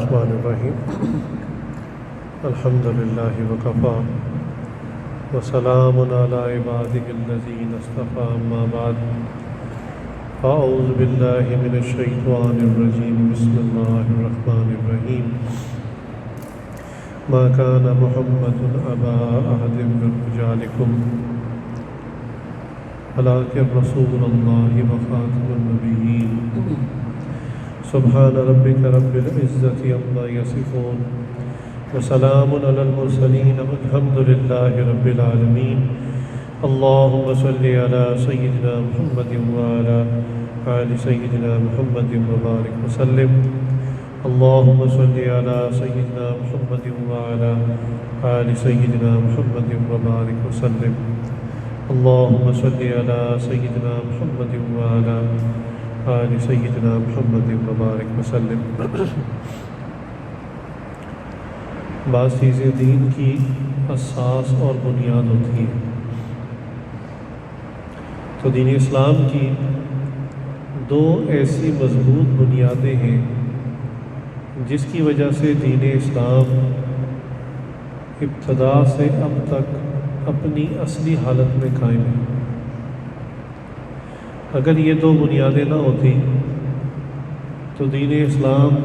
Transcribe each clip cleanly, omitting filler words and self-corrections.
الرحمن الرحیم الحمد للہ وکفیٰ وسلام علی عبادہ الذین اصطفیٰ اما بعد اعوذ باللہ من الشیطان الرجیم بسم اللہ الرحمن الرحیم ما کان محمد ابا احد من رجالکم ولکن رسول اللہ وخاتم النبیین سبحان ربک رب العزة عما یصفون وسلام علی المرسلین والحمد للہ رب العالمین اللہم صل علی سیدنا محمد وعلی آل سیدنا محمد وبارک وسلم اللہم صل علی سیدنا محمد وعلی آل سیدنا محمد وبارک وسلم اللہم صل علی سیدنا محمد وعلی آل سیدنا محمد وبارک وسلم۔ بعض چیزیں دین کی اساس اور بنیاد ہوتی ہیں، تو دین اسلام کی دو ایسی مضبوط بنیادیں ہیں جس کی وجہ سے دین اسلام ابتدا سے اب تک اپنی اصلی حالت میں قائم ہے۔ اگر یہ دو بنیادیں نہ ہوتی تو دین اسلام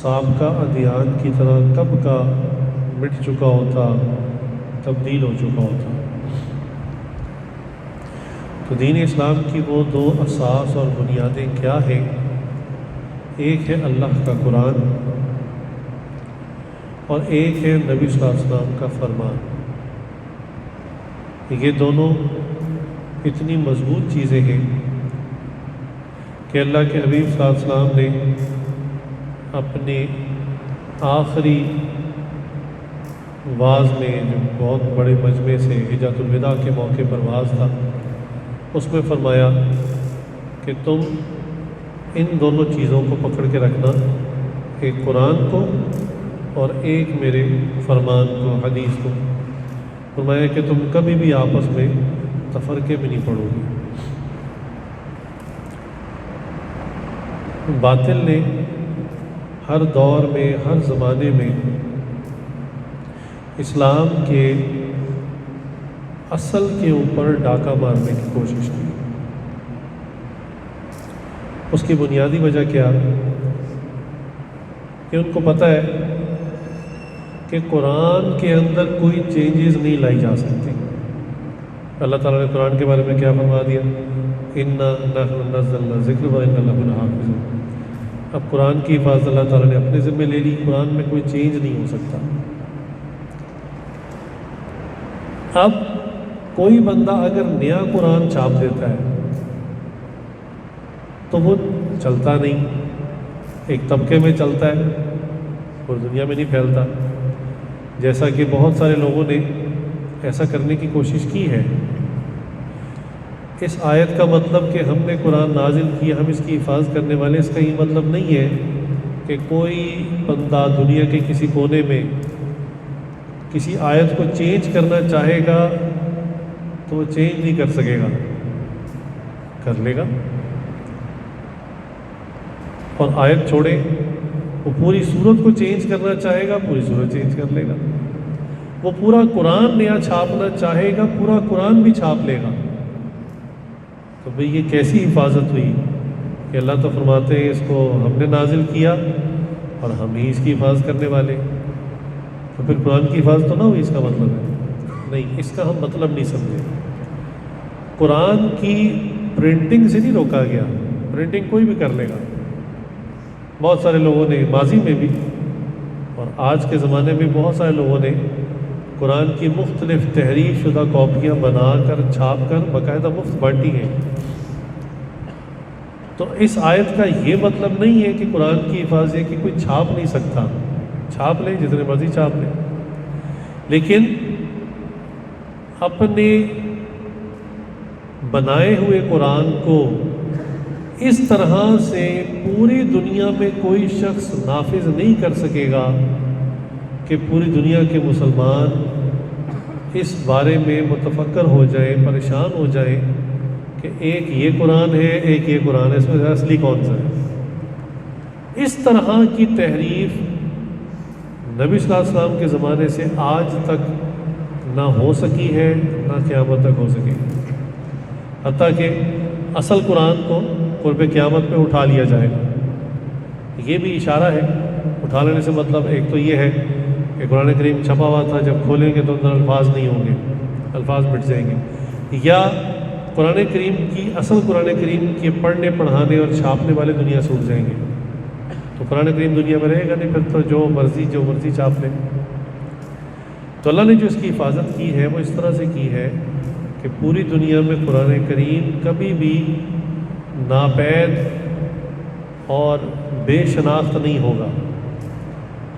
سابقہ ادیان کی طرح کب کا مٹ چکا ہوتا، تبدیل ہو چکا ہوتا۔ تو دین اسلام کی وہ دو اساس اور بنیادیں کیا ہیں؟ ایک ہے اللہ کا قرآن اور ایک ہے نبی صلی اللہ علیہ وسلم کا فرمان۔ یہ دونوں اتنی مضبوط چیزیں ہیں کہ اللہ کے حبیب صلی اللہ علیہ وسلم نے اپنے آخری واعظ میں، جو بہت بڑے مجمع سے حجۃ الوداع کے موقع پر واعظ تھا، اس میں فرمایا کہ تم ان دونوں چیزوں کو پکڑ کے رکھنا، ایک قرآن کو اور ایک میرے فرمان کو، حدیث کو۔ فرمایا کہ تم کبھی بھی آپس میں تفرقے میں نہیں پڑو گے۔ باطل نے ہر دور میں، ہر زمانے میں اسلام کے اصل کے اوپر ڈاکہ مارنے کی کوشش کی۔ اس کی بنیادی وجہ کیا؟ کہ ان کو پتہ ہے کہ قرآن کے اندر کوئی چینجز نہیں لائی جا سکتی۔ اللہ تعالیٰ نے قرآن کے بارے میں کیا فرما دیا؟ اِنَّا نَحْنُ نَزَّلْنَا الذِّكْرَ وَإِنَّا لَهُ لَحَافِظُونَ۔ اب قرآن کی حفاظت اللہ تعالیٰ نے اپنے ذمہ لے لی، قرآن میں کوئی چینج نہیں ہو سکتا۔ اب کوئی بندہ اگر نیا قرآن چھاپ دیتا ہے تو وہ چلتا نہیں، ایک طبقے میں چلتا ہے اور دنیا میں نہیں پھیلتا، جیسا کہ بہت سارے لوگوں نے ایسا کرنے کی کوشش کی ہے۔ اس آیت کا مطلب کہ ہم نے قرآن نازل کیا، ہم اس کی حفاظت کرنے والے، اس کا یہ مطلب نہیں ہے کہ کوئی بندہ دنیا کے کسی کونے میں کسی آیت کو چینج کرنا چاہے گا تو وہ چینج نہیں کر سکے گا، کر لے گا۔ اور آیت چھوڑے، وہ پوری سورت کو چینج کرنا چاہے گا، پوری سورت چینج کر لے گا۔ وہ پورا قرآن نیا چھاپنا چاہے گا، پورا قرآن بھی چھاپ لے گا۔ تو بھئی یہ کیسی حفاظت ہوئی کہ اللہ تو فرماتے ہیں اس کو ہم نے نازل کیا اور ہم ہی اس کی حفاظت کرنے والے، تو پھر قرآن کی حفاظت تو نہ ہوئی، اس کا مطلب ہے نہیں، اس کا ہم مطلب نہیں سمجھے۔ قرآن کی پرنٹنگ سے نہیں روکا گیا، پرنٹنگ کوئی بھی کر لے گا۔ بہت سارے لوگوں نے ماضی میں بھی اور آج کے زمانے میں بہت سارے لوگوں نے قرآن کی مختلف تحریر شدہ کاپیاں بنا کر، چھاپ کر باقاعدہ مفت بانٹی ہیں۔ تو اس آیت کا یہ مطلب نہیں ہے کہ قرآن کی حفاظت ہے کہ کوئی چھاپ نہیں سکتا، چھاپ لیں جتنے مرضی چھاپ لیں، لیکن اپنے بنائے ہوئے قرآن کو اس طرح سے پوری دنیا میں کوئی شخص نافذ نہیں کر سکے گا کہ پوری دنیا کے مسلمان اس بارے میں متفکر ہو جائیں، پریشان ہو جائیں کہ ایک یہ قرآن ہے، ایک یہ قرآن ہے، اس میں اصلی کون سا ہے؟ اس طرح کی تحریف نبی صلی اللہ علیہ وسلم کے زمانے سے آج تک نہ ہو سکی ہے، نہ قیامت تک ہو سکے گی، حتیٰ کہ اصل قرآن کو قرب قیامت میں اٹھا لیا جائے گا۔ یہ بھی اشارہ ہے، اٹھا لینے سے مطلب ایک تو یہ ہے کہ قرآن کریم چھپا ہوا تھا، جب کھولیں گے تو اندر الفاظ نہیں ہوں گے، الفاظ مٹ جائیں گے، یا قرآن کریم کی اصل قرآن کریم کے پڑھنے پڑھانے اور چھاپنے والے دنیا سے اٹھ جائیں گے، تو قرآن کریم دنیا میں رہے گا نہیں، پھر تو جو مرضی چھاپ لیں۔ تو اللہ نے جو اس کی حفاظت کی ہے وہ اس طرح سے کی ہے کہ پوری دنیا میں قرآن کریم کبھی بھی ناپید اور بے شناخت نہیں ہوگا،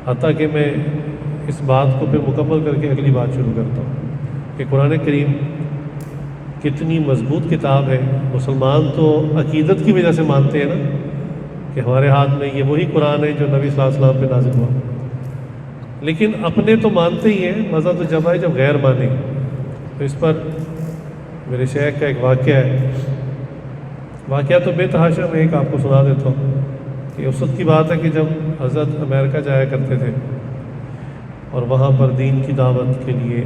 حتیٰ کہ میں اس بات کو پھر مکمل کر کے اگلی بات شروع کرتا ہوں کہ قرآن کریم کتنی مضبوط کتاب ہے۔ مسلمان تو عقیدت کی وجہ سے مانتے ہیں نا کہ ہمارے ہاتھ میں یہ وہی قرآن ہے جو نبی صلی اللہ علیہ وسلم پہ نازل ہوا، لیکن اپنے تو مانتے ہی ہیں، مزہ تو جب آئے جب غیر مانے۔ تو اس پر میرے شیخ کا ایک واقعہ ہے، واقعہ تو بے تحاشا میں ایک آپ کو سنا دیتا ہوں کہ اس وقت کی بات ہے کہ جب حضرت امریکہ جایا کرتے تھے اور وہاں پر دین کی دعوت کے لیے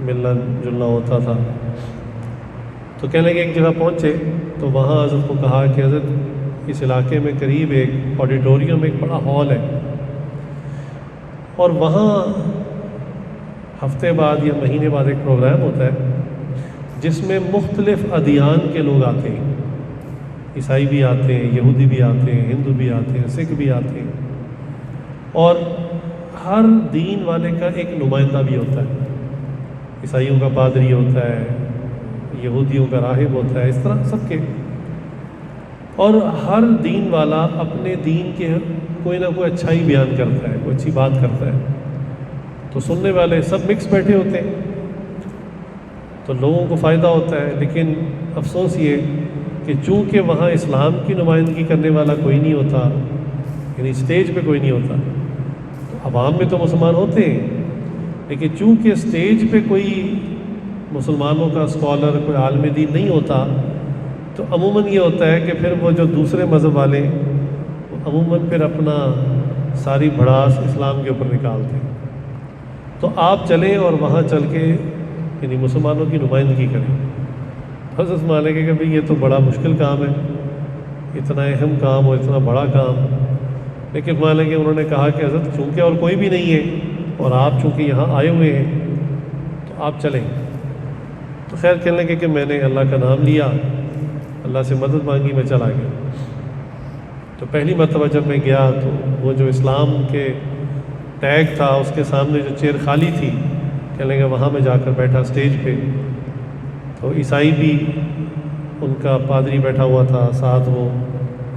ملنا جلنا ہوتا تھا، تو کہنے لگے ایک جگہ پہنچے تو وہاں حضرت کو کہا کہ حضرت اس علاقے میں قریب ایک آڈیٹوریم ایک بڑا ہال ہے، اور وہاں ہفتے بعد یا مہینے بعد ایک پروگرام ہوتا ہے جس میں مختلف ادیان کے لوگ آتے ہیں، عیسائی بھی آتے ہیں، یہودی بھی آتے ہیں، ہندو بھی آتے ہیں، سکھ بھی آتے ہیں، اور ہر دین والے کا ایک نمائندہ بھی ہوتا ہے، عیسائیوں کا پادری ہوتا ہے، یہودیوں کا راہب ہوتا ہے، اس طرح سب کے، اور ہر دین والا اپنے دین کے کوئی نہ کوئی اچھائی بیان کرتا ہے، کوئی اچھی بات کرتا ہے، تو سننے والے سب مکس بیٹھے ہوتے ہیں، تو لوگوں کو فائدہ ہوتا ہے۔ لیکن افسوس یہ کہ چونکہ وہاں اسلام کی نمائندگی کرنے والا کوئی نہیں ہوتا، یعنی اسٹیج پہ کوئی نہیں ہوتا، تو عوام میں تو مسلمان ہوتے ہیں، لیکن چونکہ اسٹیج پہ کوئی مسلمانوں کا اسکالر، کوئی عالم دین نہیں ہوتا، تو عموماً یہ ہوتا ہے کہ پھر وہ جو دوسرے مذہب والے وہ عموماً پھر اپنا ساری بھڑاس اسلام کے اوپر نکالتے ہیں۔ تو آپ چلیں اور وہاں چل کے یعنی مسلمانوں کی نمائندگی کریں۔ حضرت مانے کہ بھئی یہ تو بڑا مشکل کام ہے، اتنا اہم کام اور اتنا بڑا کام، لیکن مانے کہ انہوں نے کہا کہ حضرت چونکہ اور کوئی بھی نہیں ہے اور آپ چونکہ یہاں آئے ہوئے ہیں تو آپ چلیں۔ تو خیر کہنے لگے کہ میں نے اللہ کا نام لیا، اللہ سے مدد مانگی، میں چلا گیا۔ تو پہلی مرتبہ جب میں گیا تو وہ جو اسلام کے ٹیگ تھا اس کے سامنے جو چیئر خالی تھی، کہنے لگے وہاں میں جا کر بیٹھا اسٹیج پہ، تو عیسائی بھی ان کا پادری بیٹھا ہوا تھا، ساتھ وہ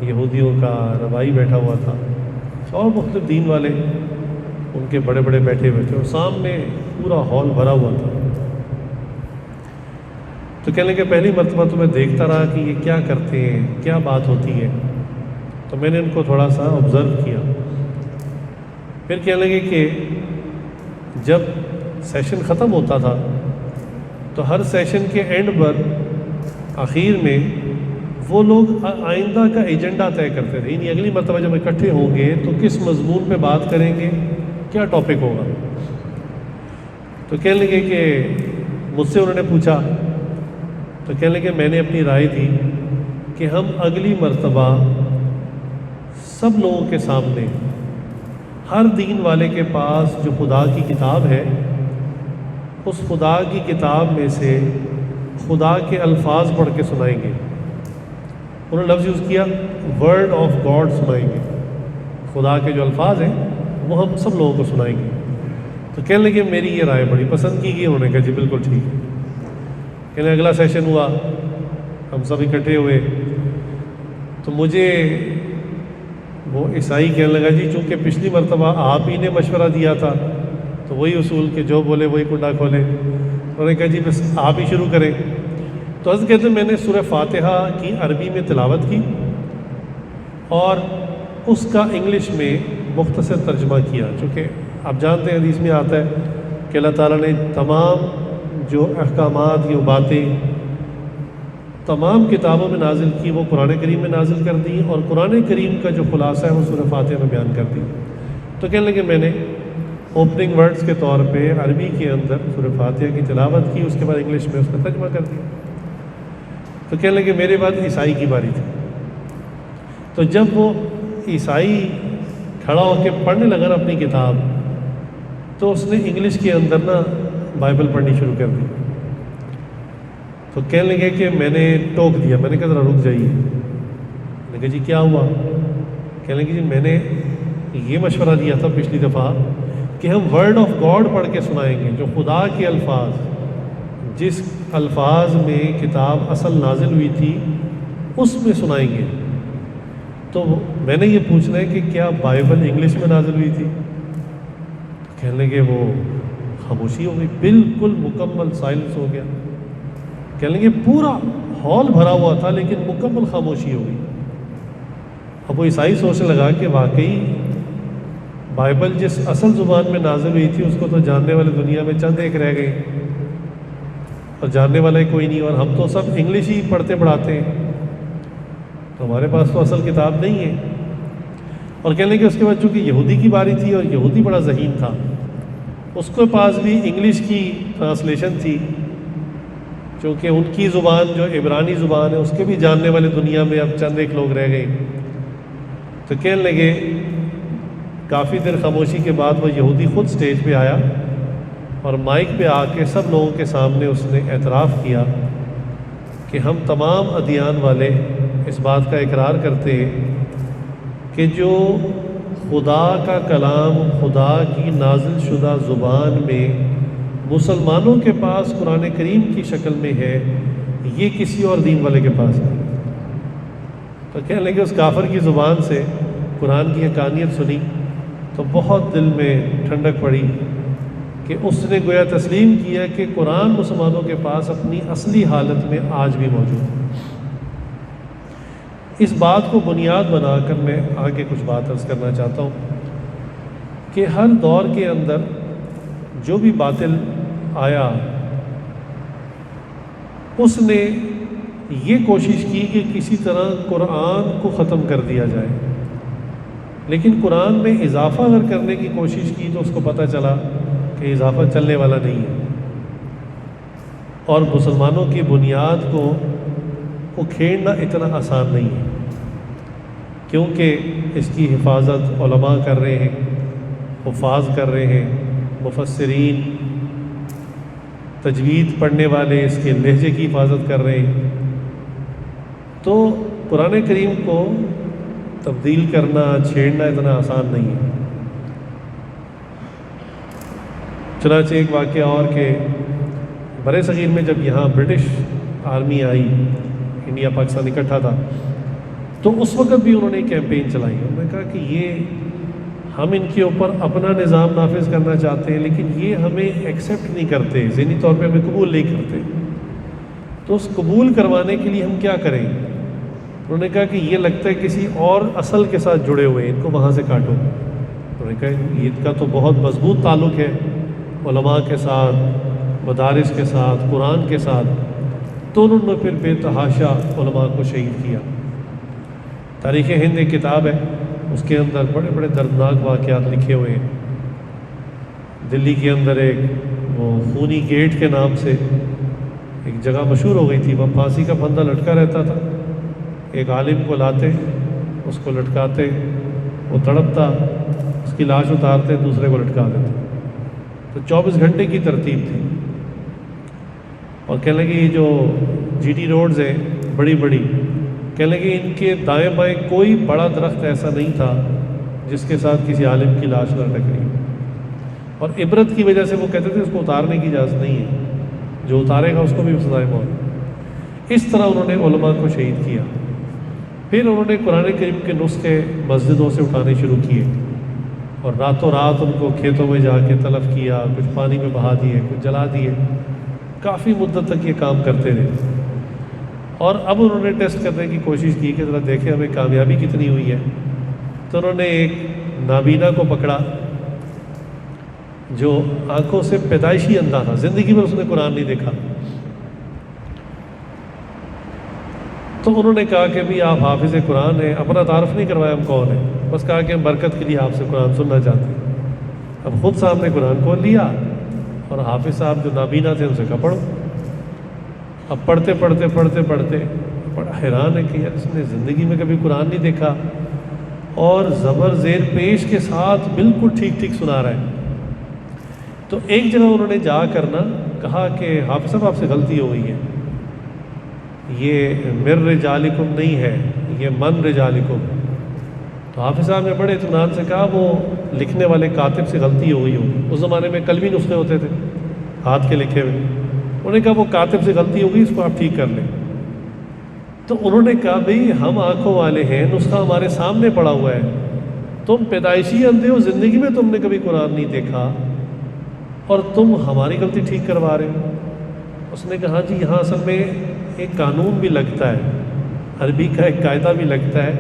یہودیوں کا ربائی بیٹھا ہوا تھا، اور مختلف دین والے ان کے بڑے بڑے بیٹھے ہوئے تھے، اور سامنے پورا ہال بھرا ہوا تھا۔ تو کہنے لگے پہلی مرتبہ تو میں دیکھتا رہا کہ یہ کیا کرتے ہیں، کیا بات ہوتی ہے، تو میں نے ان کو تھوڑا سا آبزرو کیا۔ پھر کہنے لگے کہ جب سیشن ختم ہوتا تھا تو ہر سیشن کے اینڈ پر آخر میں وہ لوگ آئندہ کا ایجنڈا طے کرتے تھے، یعنی اگلی مرتبہ جب اکٹھے ہوں گے تو کس مضمون پہ بات کریں گے، کیا ٹاپک ہوگا۔ تو کہنے لگے کہ مجھ سے انہوں نے پوچھا، تو کہنے لگے میں نے اپنی رائے دی کہ ہم اگلی مرتبہ سب لوگوں کے سامنے ہر دین والے کے پاس جو خدا کی کتاب ہے، اس خدا کی کتاب میں سے خدا کے الفاظ پڑھ کے سنائیں گے۔ انہوں نے لفظ یوز کیا ورڈ آف گاڈ سنائیں گے، خدا کے جو الفاظ ہیں وہ ہم سب لوگوں کو سنائیں گے۔ تو کہنے لگے میری یہ رائے بڑی پسند کی گئی، انہوں نے کہا جی بالکل ٹھیک ہے۔ کہنے اگلا سیشن ہوا، ہم سب اکٹھے ہوئے، تو مجھے وہ عیسائی کہنے لگا جی چونکہ پچھلی مرتبہ آپ ہی نے مشورہ دیا تھا تو وہی اصول کہ جو بولے وہی کنڈا کھولے، انہوں نے کہا جی بس آپ ہی شروع کریں۔ تو حضرت کہتے ہیں میں نے سورہ فاتحہ کی عربی میں تلاوت کی اور اس کا انگلش میں مختصر ترجمہ کیا، چونکہ آپ جانتے ہیں حدیث میں آتا ہے کہ اللہ تعالیٰ نے تمام جو احکامات، یہ باتیں تمام کتابوں میں نازل کی وہ قرآن کریم میں نازل کر دی، اور قرآن کریم کا جو خلاصہ ہے وہ سورہ فاتحہ میں بیان کر دی۔ تو کہنے لگے میں نے اوپننگ ورڈز کے طور پہ عربی کے اندر سورہ فاتحہ کی تلاوت کی، اس کے بعد انگلش میں اس کا ترجمہ کر دیا۔ تو کہنے لگے میرے بعد عیسائی کی باری تھی۔ تو جب وہ عیسائی کھڑا ہو کے پڑھنے لگا نا اپنی کتاب، تو اس نے انگلش کے اندر نا بائبل پڑھنی شروع کر دی۔ تو کہنے لگے کہ میں نے ٹوک دیا، میں نے کہا ذرا رک جائیے۔ میں نے کہا جی کیا ہوا؟ کہنے لگے جی میں نے یہ مشورہ دیا تھا پچھلی دفعہ کہ ہم ورڈ آف گاڈ پڑھ کے سنائیں گے، جو خدا کے الفاظ، جس الفاظ میں کتاب اصل نازل ہوئی تھی اس میں سنائیں گے۔ تو میں نے یہ پوچھنا ہے کہ کیا بائبل انگلش میں نازل ہوئی تھی؟ کہنے لگے وہ خاموشی ہو گئی، بالکل مکمل سائلنس ہو گیا۔ کہنے لگے پورا ہال بھرا ہوا تھا لیکن مکمل خاموشی ہو گئی۔ اب وہ عیسائی سوچنے لگا کہ واقعی بائبل جس اصل زبان میں نازل ہوئی تھی اس کو تو جاننے والے دنیا میں چند ایک رہ گئے، اور جاننے والا ہی کوئی نہیں، اور ہم تو سب انگلش ہی پڑھتے پڑھاتے ہیں، تو ہمارے پاس تو اصل کتاب نہیں ہے۔ اور کہنے لگے اس کے بعد چونکہ یہودی کی باری تھی، اور یہودی بڑا ذہین تھا، اس کے پاس بھی انگلش کی ٹرانسلیشن تھی، چونکہ ان کی زبان جو عبرانی زبان ہے اس کے بھی جاننے والے دنیا میں اب چند ایک لوگ رہ گئے۔ تو کہنے لگے کافی دیر خاموشی کے بعد وہ یہودی خود سٹیج پہ آیا، اور مائک پہ آ کے سب لوگوں کے سامنے اس نے اعتراف کیا کہ ہم تمام ادیان والے اس بات کا اقرار کرتے ہیں کہ جو خدا کا کلام خدا کی نازل شدہ زبان میں مسلمانوں کے پاس قرآن کریم کی شکل میں ہے، یہ کسی اور دین والے کے پاس نہیں۔ تو کہنے لگے اس کافر کی زبان سے قرآن کی حقانیت سنی تو بہت دل میں ٹھنڈک پڑی کہ اس نے گویا تسلیم کیا کہ قرآن مسلمانوں کے پاس اپنی اصلی حالت میں آج بھی موجود ہے۔ اس بات کو بنیاد بنا کر میں آگے کچھ بات عرض کرنا چاہتا ہوں کہ ہر دور کے اندر جو بھی باطل آیا اس نے یہ کوشش کی کہ کسی طرح قرآن کو ختم کر دیا جائے، لیکن قرآن میں اضافہ اگر کرنے کی کوشش کی تو اس کو پتہ چلا کہ اضافہ چلنے والا نہیں ہے، اور مسلمانوں کی بنیاد کو اکھیڑنا اتنا آسان نہیں ہے، کیونکہ اس کی حفاظت علماء کر رہے ہیں، حفاظ کر رہے ہیں، مفسرین، تجوید پڑھنے والے اس کے لہجے کی حفاظت کر رہے ہیں۔ تو قرآن کریم کو تبدیل کرنا، چھیڑنا اتنا آسان نہیں ہے۔ چنانچہ ایک واقعہ اور کہ برِ صغیر میں جب یہاں برٹش آرمی آئی، انڈیا پاکستان اکٹھا تھا، تو اس وقت بھی انہوں نے کیمپین چلائی۔ انہوں نے کہا کہ یہ ہم ان کے اوپر اپنا نظام نافذ کرنا چاہتے ہیں لیکن یہ ہمیں ایکسیپٹ نہیں کرتے، ذہنی طور پہ ہمیں قبول نہیں کرتے، تو اس قبول کروانے کے لیے ہم کیا کریں؟ انہوں نے کہا کہ یہ لگتا ہے کسی اور اصل کے ساتھ جڑے ہوئے ہیں، ان کو وہاں سے کاٹو۔ انہوں نے کہا یہ کا تو بہت مضبوط تعلق ہے علماء کے ساتھ، مدارس کے ساتھ، قرآن کے ساتھ، تو انہوں نے پھر بے تحاشا علماء کو شہید کیا۔ تاریخ ہند ایک کتاب ہے، اس کے اندر بڑے بڑے دردناک واقعات لکھے ہوئے ہیں۔ دلی کے اندر ایک وہ خونی گیٹ کے نام سے ایک جگہ مشہور ہو گئی تھی، وہ پھانسی کا پھندا لٹکا رہتا تھا، ایک عالم کو لاتے، اس کو لٹکاتے، وہ تڑپتا، اس کی لاش اتارتے، دوسرے کو لٹکا دیتے۔ تو 24 گھنٹے کی ترتیب تھی، اور کہنے لگے یہ جو جی ٹی روڈز ہیں بڑی بڑی، کہنے لگے ان کے دائیں بائیں کوئی بڑا درخت ایسا نہیں تھا جس کے ساتھ کسی عالم کی لاش نہ لٹک رہی، اور عبرت کی وجہ سے وہ کہتے تھے اس کو اتارنے کی اجازت نہیں ہے، جو اتارے گا اس کو بھی سزائے موت۔ اس طرح انہوں نے علماء کو شہید کیا۔ پھر انہوں نے قرآن کریم کے نسخے مسجدوں سے اٹھانے شروع کیے، اور راتوں رات ان کو کھیتوں میں جا کے تلف کیا، کچھ پانی میں بہا دیے، کچھ جلا دیے، کافی مدت تک یہ کام کرتے رہے۔ اور اب انہوں نے ٹیسٹ کرنے کی کوشش کی کہ ذرا دیکھیں ہمیں کامیابی کتنی ہوئی ہے۔ تو انہوں نے ایک نابینا کو پکڑا جو آنکھوں سے پیدائشی اندھا تھا، زندگی میں اس نے قرآن نہیں دیکھا، تو انہوں نے کہا کہ بھی آپ حافظ قرآن ہیں، اپنا تعارف نہیں کروایا ہم کون ہیں، بس کہا کہ ہم برکت کے لیے آپ سے قرآن سننا چاہتے ہیں۔ اب خود صاحب نے قرآن کھول لیا اور حافظ صاحب جو نابینا تھے ان سے کہا پڑھو۔ اب پڑھتے پڑھتے پڑھتے پڑھتے بڑا حیران ہے کہ یار اس نے زندگی میں کبھی قرآن نہیں دیکھا، اور زبر زیر پیش کے ساتھ بالکل ٹھیک ٹھیک سنا رہا ہے۔ تو ایک جگہ انہوں نے جا کر نا کہا کہ حافظ صاحب آپ سے غلطی ہو گئی ہے، یہ مر رجالکم نہیں ہے، یہ من رجالکم۔ تو حافظ صاحب نے بڑے اطمینان سے کہا وہ لکھنے والے کاتب سے غلطی ہو گئی ہوگی، اس زمانے میں قلمی نسخے ہوتے تھے ہاتھ کے لکھے ہوئے، انہوں نے کہا وہ کاتب سے غلطی ہو گئی، اس کو آپ ٹھیک کر لیں۔ تو انہوں نے کہا بھئی ہم آنکھوں والے ہیں، نسخہ ہمارے سامنے پڑا ہوا ہے، تم پیدائشی اندھے ہو، زندگی میں تم نے کبھی قرآن نہیں دیکھا اور تم ہماری غلطی ٹھیک کروا رہے ہو۔ اس نے کہا جی یہاں اصل میں ایک قانون بھی لگتا ہے، عربی کا ایک قاعدہ بھی لگتا ہے،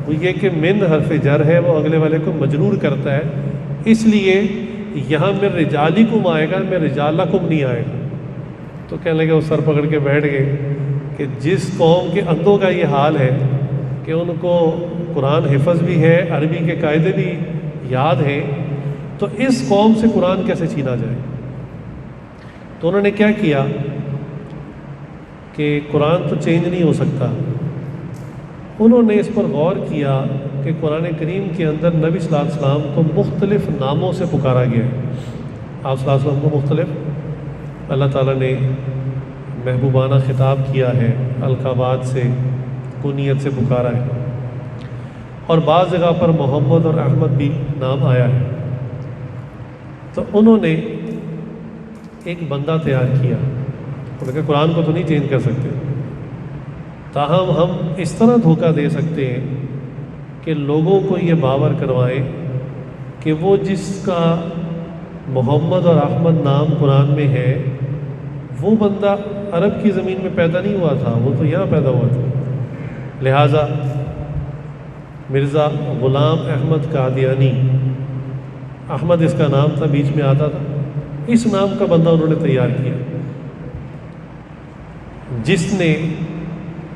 وہ یہ کہ من حرف جر ہے، وہ اگلے والے کو مجرور کرتا ہے، اس لیے یہاں میں رجالکم آئے گا، میں رجالکم نہیں آئے گا۔ تو کہنے لگے وہ سر پکڑ کے بیٹھ گئے کہ جس قوم کے اندھوں کا یہ حال ہے کہ ان کو قرآن حفظ بھی ہے، عربی کے قاعدے بھی یاد ہیں، تو اس قوم سے قرآن کیسے چھینا جائے؟ تو انہوں نے کیا کیا کہ قرآن تو چینج نہیں ہو سکتا۔ انہوں نے اس پر غور کیا کہ قرآن کریم کے اندر نبی صلی اللہ علیہ وسلم کو مختلف ناموں سے پکارا گیا ہے۔ آپ صلی اللہ علیہ وسلم کو مختلف اللہ تعالیٰ نے محبوبانہ خطاب کیا ہے، القابات سے، کنیت سے پکارا ہے، اور بعض جگہ پر محمد اور احمد بھی نام آیا ہے۔ تو انہوں نے ایک بندہ تیار کیا، انہوں نے کہا قرآن کو تو نہیں چینج کر سکتے، تاہم ہم اس طرح دھوکہ دے سکتے ہیں کہ لوگوں کو یہ باور کروائیں کہ وہ جس کا محمد اور احمد نام قرآن میں ہے وہ بندہ عرب کی زمین میں پیدا نہیں ہوا تھا، وہ تو یہاں پیدا ہوا تھا۔ لہٰذا مرزا غلام احمد قادیانی، احمد اس کا نام تھا، بیچ میں آتا تھا، اس نام کا بندہ انہوں نے تیار کیا جس نے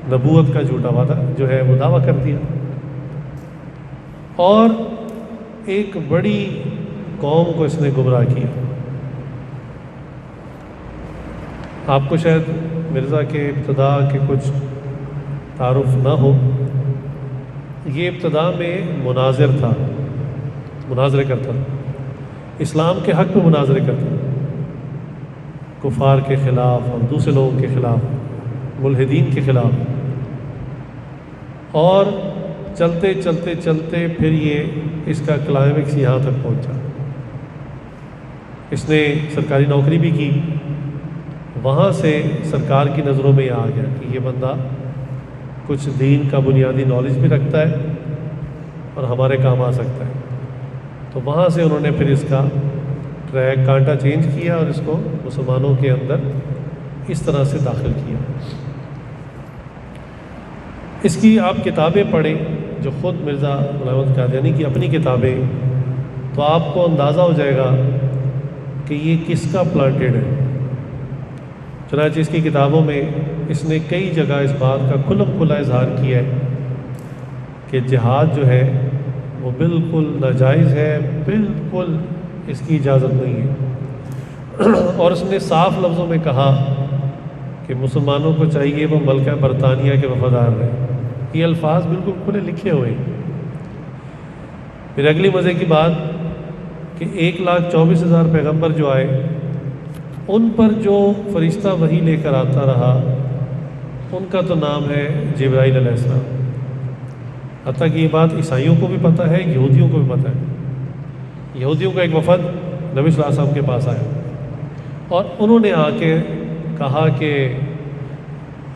نبوت کا جھوٹا وعدہ جو ہے وہ دعویٰ کر دیا، اور ایک بڑی قوم کو اس نے گمراہ کیا۔ آپ کو شاید مرزا کے ابتدا کے کچھ تعارف نہ ہو، یہ ابتدا میں مناظر تھا، مناظرے کرتا، اسلام کے حق میں مناظرے کرتا، کفار کے خلاف اور دوسرے لوگوں کے خلاف، ملحدین کے خلاف، اور چلتے چلتے چلتے پھر یہ اس کا کلائمیکس یہاں تک پہنچا۔ اس نے سرکاری نوکری بھی کی، وہاں سے سرکار کی نظروں میں آ گیا کہ یہ بندہ کچھ دین کا بنیادی نالج بھی رکھتا ہے اور ہمارے کام آ سکتا ہے۔ تو وہاں سے انہوں نے پھر اس کا ٹریک کانٹا چینج کیا اور اس کو مسلمانوں کے اندر اس طرح سے داخل کیا۔ اس کی آپ کتابیں پڑھیں، جو خود مرزا غلام احمد قادیانی کی اپنی کتابیں، تو آپ کو اندازہ ہو جائے گا کہ یہ کس کا پلانٹیڈ ہے۔ چنانچہ اس کی کتابوں میں اس نے کئی جگہ اس بات کا کھلم کھلا اظہار کیا ہے کہ جہاد جو ہے وہ بالکل ناجائز ہے، بالکل اس کی اجازت نہیں ہے، اور اس نے صاف لفظوں میں کہا کہ مسلمانوں کو چاہیے وہ ملکہ برطانیہ کے وفادار رہیں۔ یہ الفاظ بالکل کھلے لکھے ہوئے ہیں۔ پھر اگلی مزے کی بات کہ 1,24,000 پیغمبر جو آئے، ان پر جو فرشتہ وحی لے کر آتا رہا ان کا تو نام ہے جبرائیل علیہ السلام۔ حتیٰ کہ یہ بات عیسائیوں کو بھی پتہ ہے، یہودیوں کو بھی پتہ ہے۔ یہودیوں کا ایک وفد نبی صلی اللہ علیہ وسلم کے پاس آیا اور انہوں نے آ کے کہا کہ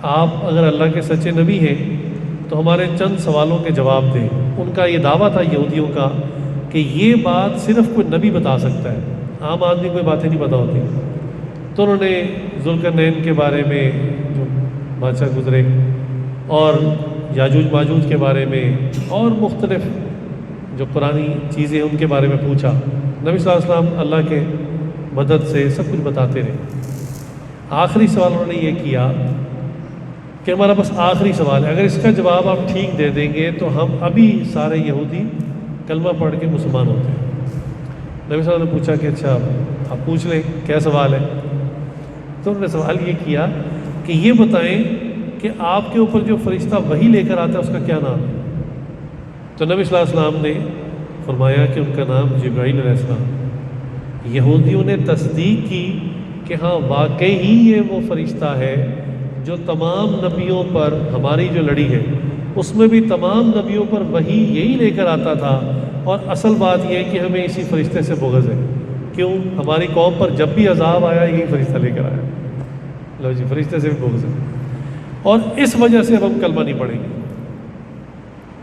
آپ اگر اللہ کے سچے نبی ہیں تو ہمارے چند سوالوں کے جواب دیں۔ ان کا یہ دعویٰ تھا یہودیوں کا کہ یہ بات صرف کوئی نبی بتا سکتا ہے، عام آدمی کوئی باتیں نہیں پتہ ہوتی۔ تو انہوں نے ذوالقرنین کے بارے میں جو بادشاہ گزرے اور یاجوج ماجوج کے بارے میں اور مختلف جو قرآنی چیزیں ان کے بارے میں پوچھا۔ نبی صلی اللہ علیہ وسلم اللہ کے مدد سے سب کچھ بتاتے رہے۔ آخری سوال انہوں نے یہ کیا کہ ہمارا بس آخری سوال ہے، اگر اس کا جواب آپ ٹھیک دے دیں گے تو ہم ابھی سارے یہودی کلمہ پڑھ کے مسلمان ہوتے ہیں۔ نبی صلی اللہ علیہ وسلم نے پوچھا کہ اچھا آپ پوچھ لیں کیا سوال ہے؟ تو انہوں نے سوال یہ کیا کہ یہ بتائیں کہ آپ کے اوپر جو فرشتہ وحی لے کر آتا ہے اس کا کیا نام ہے؟ تو نبی صلی اللہ علیہ وسلم نے فرمایا کہ ان کا نام جبرائیل علیہ السلام۔ یہودیوں نے تصدیق کی کہ ہاں واقعی ہی یہ وہ فرشتہ ہے جو تمام نبیوں پر، ہماری جو لڑی ہے اس میں بھی تمام نبیوں پر وحی یہی لے کر آتا تھا، اور اصل بات یہ ہے کہ ہمیں اسی فرشتے سے بغض ہے۔ کیوں؟ ہماری قوم پر جب بھی عذاب آیا یہی فرشتہ لے کر آیا، لو جی فرشتے سے بھی بغض ہے، اور اس وجہ سے اب ہم کلمہ نہیں پڑھیں گے۔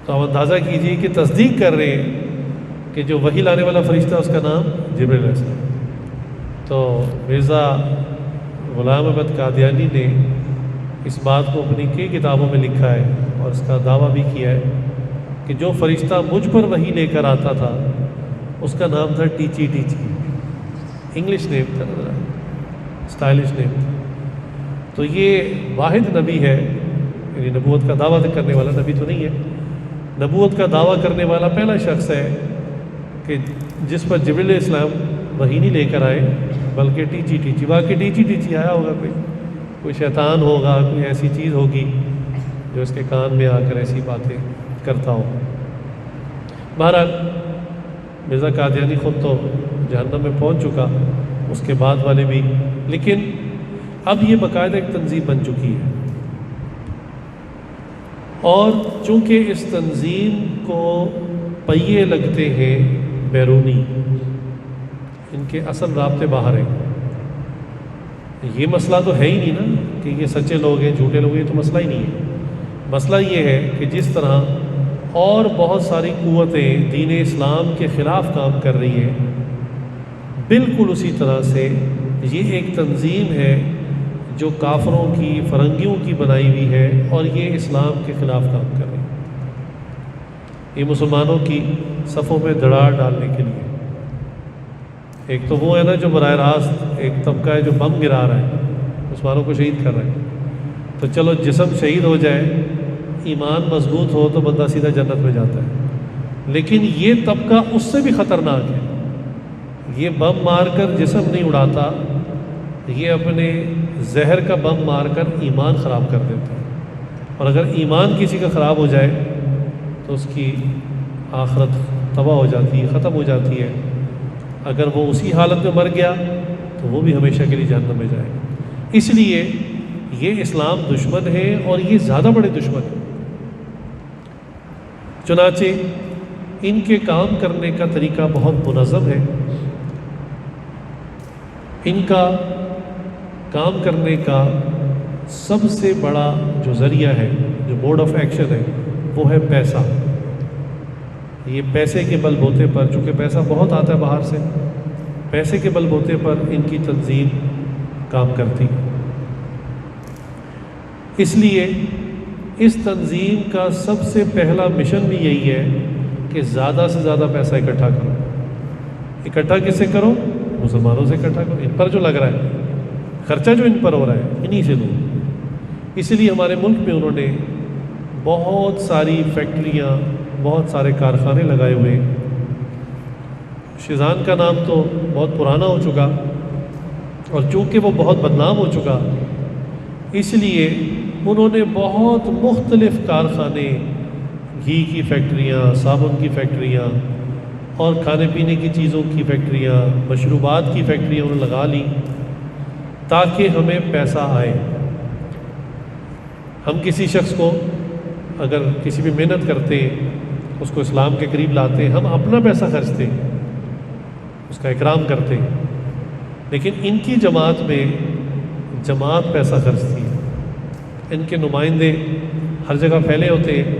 تو آپ اندازہ کیجیے کہ تصدیق کر رہے ہیں کہ جو وحی لانے والا فرشتہ اس کا نام جبرائیل علیہ السلام۔ تو مرزا غلام احمد قادیانی نے اس بات کو اپنی کئی کتابوں میں لکھا ہے اور اس کا دعویٰ بھی کیا ہے کہ جو فرشتہ مجھ پر وحی لے کر آتا تھا اس کا نام تھا ٹیچی ٹیچی، انگلش نیم تھا، اسٹائلش نیم تھا۔ تو یہ واحد نبی ہے، یعنی نبوت کا دعویٰ کرنے والا نبی تو نہیں ہے، نبوت کا دعویٰ کرنے والا پہلا شخص ہے کہ جس پر جبرائیل علیہ السلام وحی نہیں لے کر آئے بلکہ ٹیچی ٹیچی، باقی ٹیچی ٹیچی آیا ہوگا کوئی شیطان ہوگا، کوئی ایسی چیز ہوگی جو اس کے کان میں آ کر ایسی باتیں کرتا ہو۔ بہرحال مرزا قادیانی خود تو جہنم میں پہنچ چکا، اس کے بعد والے بھی، لیکن اب یہ باقاعدہ ایک تنظیم بن چکی ہے، اور چونکہ اس تنظیم کو پہیے لگتے ہیں بیرونی، ان کے اصل رابطے باہر ہیں۔ یہ مسئلہ تو ہے ہی نہیں نا کہ یہ سچے لوگ ہیں جھوٹے لوگ ہیں، یہ تو مسئلہ ہی نہیں ہے۔ مسئلہ یہ ہے کہ جس طرح اور بہت ساری قوتیں دین اسلام کے خلاف کام کر رہی ہیں، بالکل اسی طرح سے یہ ایک تنظیم ہے جو کافروں کی، فرنگیوں کی بنائی ہوئی ہے، اور یہ اسلام کے خلاف کام کر رہی ہے، یہ مسلمانوں کی صفوں میں دراڑ ڈالنے کے لیے۔ ایک تو وہ ہے نا جو براہ راست ایک طبقہ ہے جو بم گرا رہا ہے، مسلمانوں کو شہید کر رہا ہے، تو چلو جسم شہید ہو جائے، ایمان مضبوط ہو تو بندہ سیدھا جنت میں جاتا ہے، لیکن یہ طبقہ اس سے بھی خطرناک ہے، یہ بم مار کر جسم نہیں اڑاتا، یہ اپنے زہر کا بم مار کر ایمان خراب کر دیتا ہے، اور اگر ایمان کسی کا خراب ہو جائے تو اس کی آخرت تباہ ہو جاتی ہے، ختم ہو جاتی ہے۔ اگر وہ اسی حالت میں مر گیا تو وہ بھی ہمیشہ کے لیے جہنم میں جائے گا۔ اس لیے یہ اسلام دشمن ہے، اور یہ زیادہ بڑے دشمن ہیں۔ چنانچہ ان کے کام کرنے کا طریقہ بہت منظم ہے، ان کا کام کرنے کا سب سے بڑا جو ذریعہ ہے، جو موڈ آف ایکشن ہے، وہ ہے پیسہ۔ یہ پیسے کے بل بوتے پر، چونکہ پیسہ بہت آتا ہے باہر سے، پیسے کے بل بوتے پر ان کی تنظیم کام کرتی۔ اس لیے اس تنظیم کا سب سے پہلا مشن بھی یہی ہے کہ زیادہ سے زیادہ پیسہ اکٹھا کرو۔ اکٹھا کس سے کرو؟ مسلمانوں سے اکٹھا کرو، ان پر جو لگ رہا ہے، خرچہ جو ان پر ہو رہا ہے انہی سے دو۔ اس لیے ہمارے ملک میں انہوں نے بہت ساری فیکٹریاں، بہت سارے کارخانے لگائے ہوئے۔ شیزان کا نام تو بہت پرانا ہو چکا، اور چونکہ وہ بہت بدنام ہو چکا، اس لیے انہوں نے بہت مختلف کارخانے، گھی کی فیکٹریاں، صابن کی فیکٹریاں، اور کھانے پینے کی چیزوں کی فیکٹریاں، مشروبات کی فیکٹریاں انہوں نے لگا لی تاکہ ہمیں پیسہ آئے۔ ہم کسی شخص کو اگر کسی بھی محنت کرتے ہیں، اس کو اسلام کے قریب لاتے ہیں، ہم اپنا پیسہ خرچتے ہیں، اس کا اکرام کرتے ہیں، لیکن ان کی جماعت میں جماعت پیسہ خرچتی ہے، ان کے نمائندے ہر جگہ پھیلے ہوتے ہیں،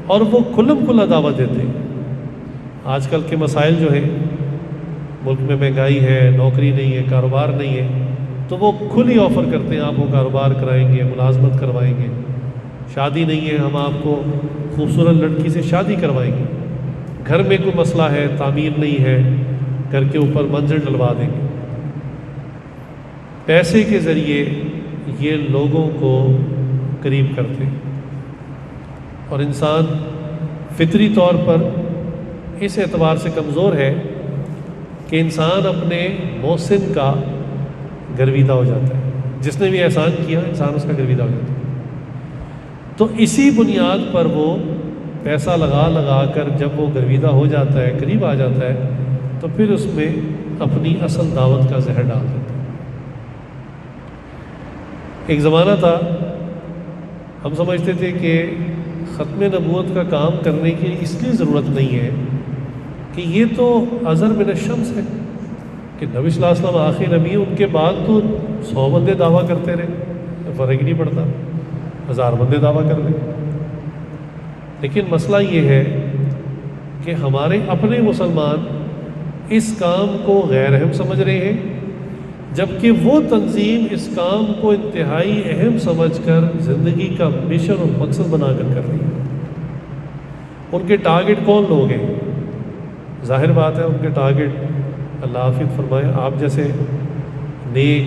اور وہ کھلم کھلا دعوت دیتے ہیں۔ آج کل کے مسائل جو ہیں، ملک میں مہنگائی ہے، نوکری نہیں ہے، کاروبار نہیں ہے، تو وہ کھلی آفر کرتے ہیں، آپ کو کاروبار کرائیں گے، ملازمت کروائیں گے، شادی نہیں ہے ہم آپ کو خوبصورت لڑکی سے شادی کروائیں گے، گھر میں کوئی مسئلہ ہے، تعمیر نہیں ہے، گھر کے اوپر منظر ڈلوا دیں گے۔ پیسے کے ذریعے یہ لوگوں کو قریب کرتے. اور انسان فطری طور پر اس اعتبار سے کمزور ہے کہ انسان اپنے محسن کا گرویدہ ہو جاتا ہے. جس نے بھی احسان کیا انسان اس کا گرویدہ ہو جاتا ہے. تو اسی بنیاد پر وہ پیسہ لگا لگا کر جب وہ گرویدہ ہو جاتا ہے، قریب آ جاتا ہے، تو پھر اس میں اپنی اصل دعوت کا زہر ڈال دیتا ہے. ایک زمانہ تھا ہم سمجھتے تھے کہ ختم نبوت کا کام کرنے کی اس لیے ضرورت نہیں ہے کہ یہ تو ازر من الشمس ہے کہ نبی صلی اللہ علیہ وسلم آخری نبی، ان کے بعد تو 100 بندے دعویٰ کرتے رہے، فرق ہی نہیں پڑتا، 1000 بندے دعویٰ کر لیں. لیکن مسئلہ یہ ہے کہ ہمارے اپنے مسلمان اس کام کو غیر اہم سمجھ رہے ہیں، جبکہ وہ تنظیم اس کام کو انتہائی اہم سمجھ کر زندگی کا مشن اور مقصد بنا کر رہی ہے. ان کے ٹارگٹ کون لوگ ہیں؟ ظاہر بات ہے ان کے ٹارگٹ اللہ حافظ فرمائے آپ جیسے نیک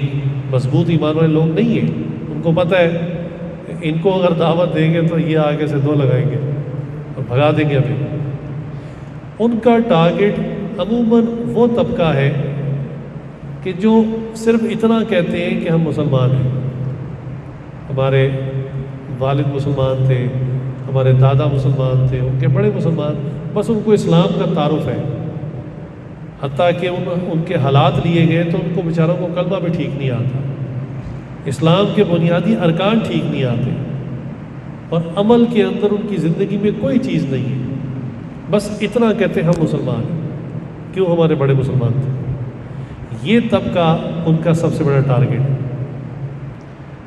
مضبوط ایمان والے لوگ نہیں ہیں. ان کو پتہ ہے ان کو اگر دعوت دیں گے تو یہ آگے سے 2 لگائیں گے اور بھگا دیں گے ابھی. ان کا ٹارگٹ عموماً وہ طبقہ ہے کہ جو صرف اتنا کہتے ہیں کہ ہم مسلمان ہیں، ہمارے والد مسلمان تھے، ہمارے دادا مسلمان تھے، ان کے بڑے مسلمان، بس ان کو اسلام کا تعارف ہے. حتیٰ کہ ان کے حالات لیے گئے تو ان کو بیچاروں کو کلمہ بھی ٹھیک نہیں آتا، اسلام کے بنیادی ارکان ٹھیک نہیں آتے، اور عمل کے اندر ان کی زندگی میں کوئی چیز نہیں ہے. بس اتنا کہتے ہیں ہم مسلمان ہیں. کیوں؟ ہمارے بڑے مسلمان تھے. یہ طبقہ ان کا سب سے بڑا ٹارگٹ ہے.